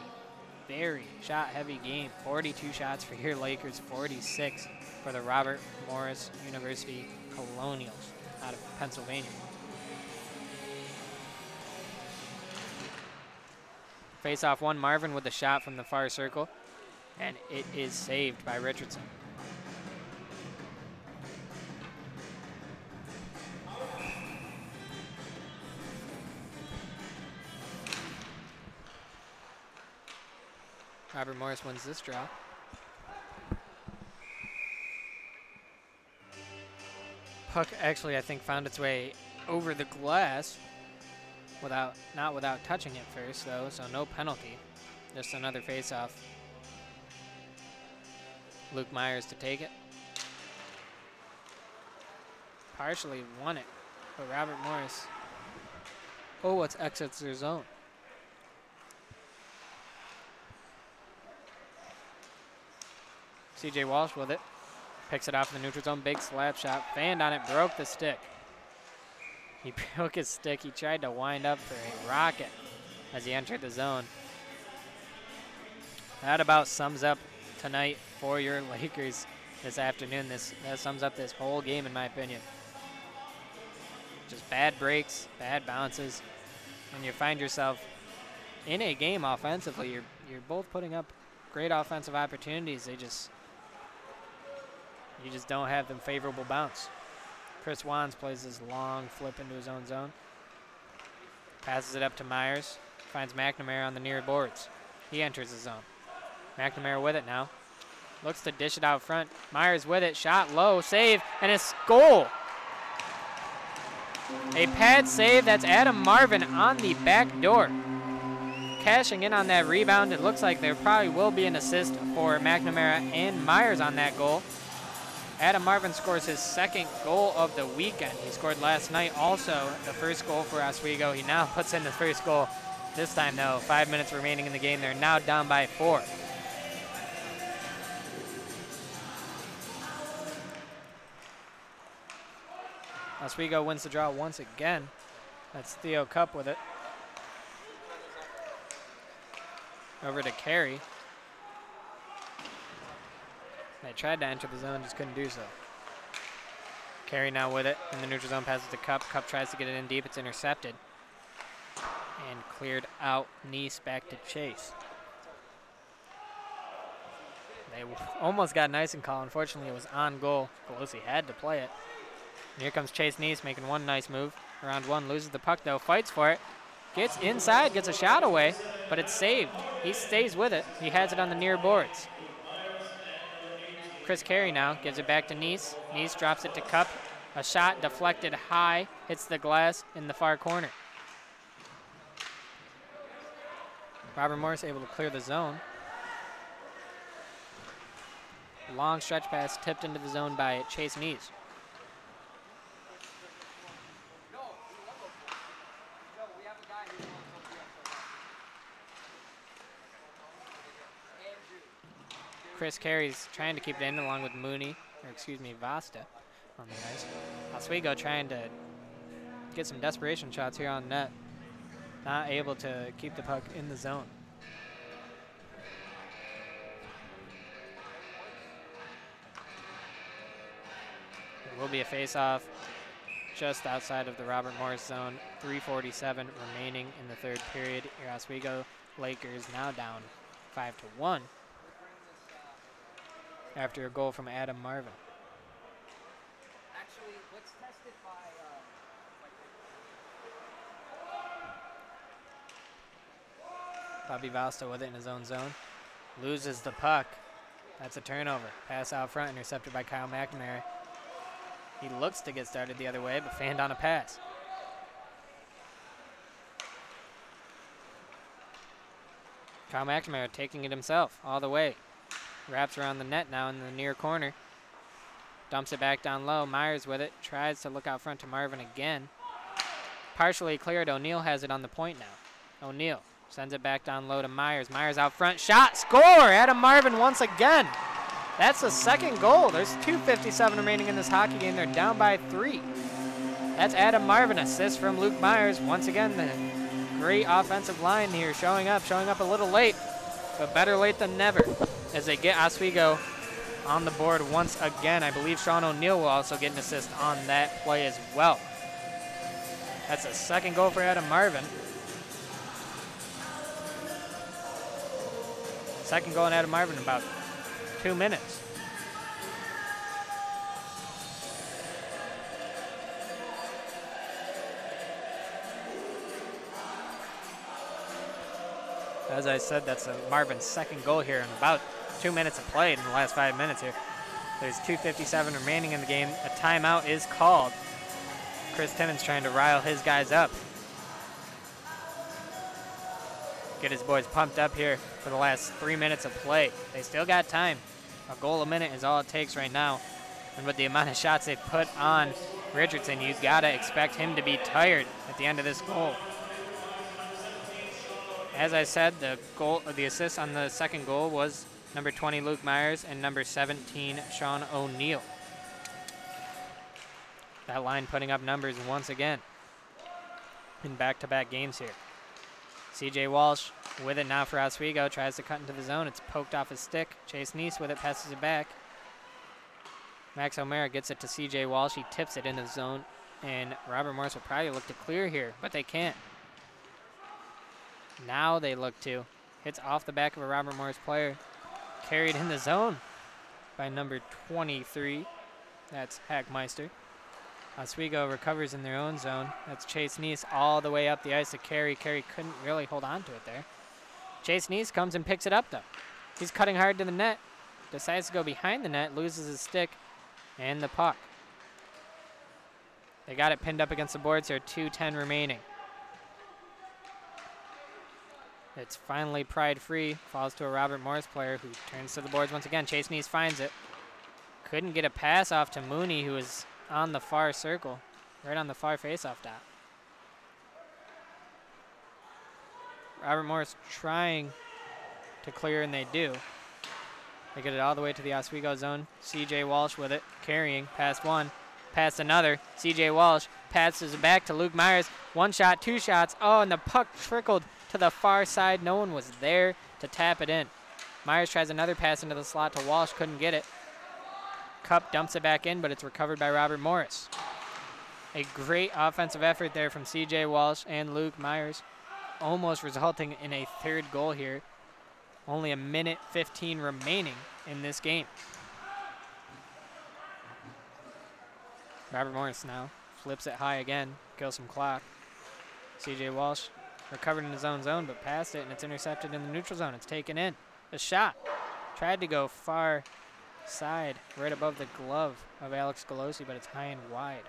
very shot-heavy game. 42 shots for your Lakers, 46 for the Robert Morris University Colonials out of Pennsylvania. Face-off one, Marvin with a shot from the far circle, and it is saved by Richardson. Robert Morris wins this draw. Puck actually, I think, found its way over the glass not without touching it first, though, so no penalty. Just another face-off. Luke Myers to take it. Partially won it, but Robert Morris, it's exits their zone. CJ Walsh with it. Picks it off in the neutral zone. Big slap shot. Fanned on it. Broke the stick. He broke his stick. He tried to wind up for a rocket as he entered the zone. That about sums up tonight for your Lakers this afternoon. That sums up this whole game, in my opinion. Just bad breaks, bad bounces, and you find yourself in a game offensively. You're both putting up great offensive opportunities. You just don't have them favorable bounce. Chris Wands plays this long flip into his own zone. Passes it up to Myers. Finds McNamara on the near boards. He enters the zone. McNamara with it now. Looks to dish it out front. Myers with it. Shot low. Save. And it's goal. A pad save. That's Adam Marvin on the back door. Cashing in on that rebound. It looks like there probably will be an assist for McNamara and Myers on that goal. Adam Marvin scores his second goal of the weekend. He scored last night also the first goal for Oswego. He now puts in the first goal. This time, though, 5 minutes remaining in the game. They're now down by 4. Oswego wins the draw once again. That's Theo Cup with it. Over to Carey. They tried to enter the zone, just couldn't do so. Carey now with it in the neutral zone, passes to Cup. Cup tries to get it in deep. It's intercepted. And cleared out. Nice back to Chase. They almost got nice and call. Unfortunately, it was on goal. Colosi had to play it. And here comes Chase Nice making one nice move. Around one, loses the puck though, fights for it. Gets inside, gets a shot away, but it's saved. He stays with it. He has it on the near boards. Chris Carey now gives it back to Nice. Nice drops it to Cup. A shot deflected high, hits the glass in the far corner. Robert Morris able to clear the zone. Long stretch pass tipped into the zone by Chase Nice. Chris Carey's trying to keep it in along with Vasta on the ice. Oswego trying to get some desperation shots here on net. Not able to keep the puck in the zone. It will be a face-off just outside of the Robert Morris zone. 3:47 remaining in the third period. Your Oswego Lakers now down 5-1. After a goal from Adam Marvin. Actually, let's test it by Bobby Vasta with it in his own zone. Loses the puck. That's a turnover. Pass out front, intercepted by Kyle McNamara. He looks to get started the other way, but fanned on a pass. Kyle McNamara taking it himself all the way. Wraps around the net now in the near corner. Dumps it back down low. Myers with it. Tries to look out front to Marvin again. Partially cleared. O'Neal has it on the point now. O'Neal sends it back down low to Myers. Myers out front. Shot. Score! Adam Marvin once again. That's the second goal. There's 2:57 remaining in this hockey game. They're down by 3. That's Adam Marvin. Assist from Luke Myers. Once again, the great offensive line here showing up a little late, but better late than never. As they get Oswego on the board once again. I believe Sean O'Neal will also get an assist on that play as well. That's a second goal for Adam Marvin. Second goal in Adam Marvin in about 2 minutes. As I said, that's Marvin's second goal here in about 2 minutes of play in the last 5 minutes here. There's 2:57 remaining in the game. A timeout is called. Chris Timmons trying to rile his guys up. Get his boys pumped up here for the last 3 minutes of play. They still got time. A goal a minute is all it takes right now. And with the amount of shots they put on Richardson, you gotta expect him to be tired at the end of this goal. As I said, the assist on the second goal was number 20, Luke Myers, and number 17, Sean O'Neal. That line putting up numbers once again. in back-to-back games here. CJ Walsh with it now for Oswego, tries to cut into the zone. It's poked off his stick. Chase Neese with it, passes it back. Max O'Mara gets it to CJ Walsh. He tips it into the zone, and Robert Morris will probably look to clear here, but they can't. Now they look to. Hits off the back of a Robert Morris player. Carried in the zone by number 23. That's Hackmeister. Oswego recovers in their own zone. That's Chase Neese all the way up the ice to Carey. Carey couldn't really hold on to it there. Chase Neese comes and picks it up, though. He's cutting hard to the net. Decides to go behind the net, loses his stick and the puck. They got it pinned up against the boards here, 2:10 remaining. It's finally pried free, falls to a Robert Morris player who turns to the boards once again. Chase Neese finds it. Couldn't get a pass off to Mooney, who is on the far circle, right on the far faceoff dot. Robert Morris trying to clear, and they do. They get it all the way to the Oswego zone. CJ Walsh with it, carrying, past one, past another. CJ Walsh passes it back to Luke Myers. One shot, two shots. Oh, and the puck trickled to the far side. No one was there to tap it in. Myers tries another pass into the slot to Walsh, couldn't get it. Cup dumps it back in, but it's recovered by Robert Morris. A great offensive effort there from CJ Walsh and Luke Myers, almost resulting in a third goal here. Only a minute 15 remaining in this game. Robert Morris now flips it high again, kills some clock. CJ Walsh recovered in his own zone, but passed it, and it's intercepted in the neutral zone. It's taken in. A shot. Tried to go far side, right above the glove of Alex Galosi, but it's high and wide.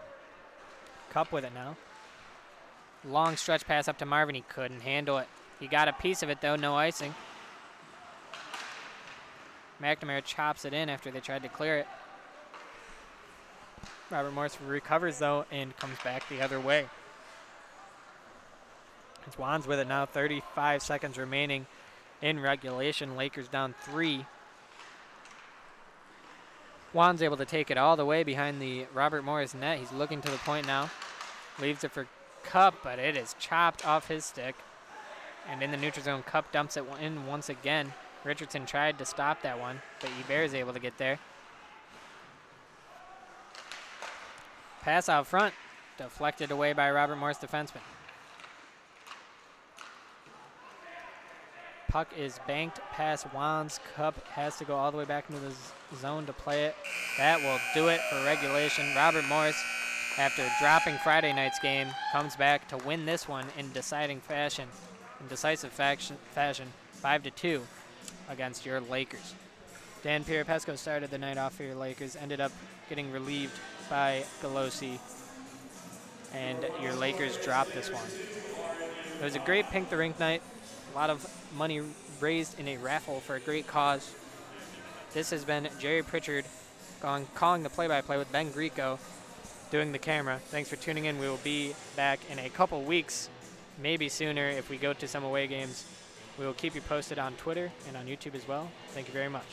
Cup with it now. Long stretch pass up to Marvin. He couldn't handle it. He got a piece of it, though. No icing. McNamara chops it in after they tried to clear it. Robert Morris recovers, though, and comes back the other way. It's Wands with it now. 35 seconds remaining in regulation. Lakers down 3. Wands able to take it all the way behind the Robert Morris net. He's looking to the point now. Leaves it for Cup, but it is chopped off his stick. And in the neutral zone, Cup dumps it in once again. Richardson tried to stop that one, but Hebert is able to get there. Pass out front, deflected away by Robert Morris defenseman. Puck is banked past Wands. Cup has to go all the way back into the zone to play it. That will do it for regulation. Robert Morris, after dropping Friday night's game, comes back to win this one in decisive fashion, 5-2 against your Lakers. Dan Pirapesco started the night off for your Lakers, ended up getting relieved by Galosi, and your Lakers dropped this one. It was a great Pink the Rink night. A lot of money raised in a raffle for a great cause. This has been Jerry Pritchard calling the play-by-play with Ben Greco doing the camera. Thanks for tuning in. We will be back in a couple weeks, maybe sooner if we go to some away games. We will keep you posted on Twitter and on YouTube as well. Thank you very much.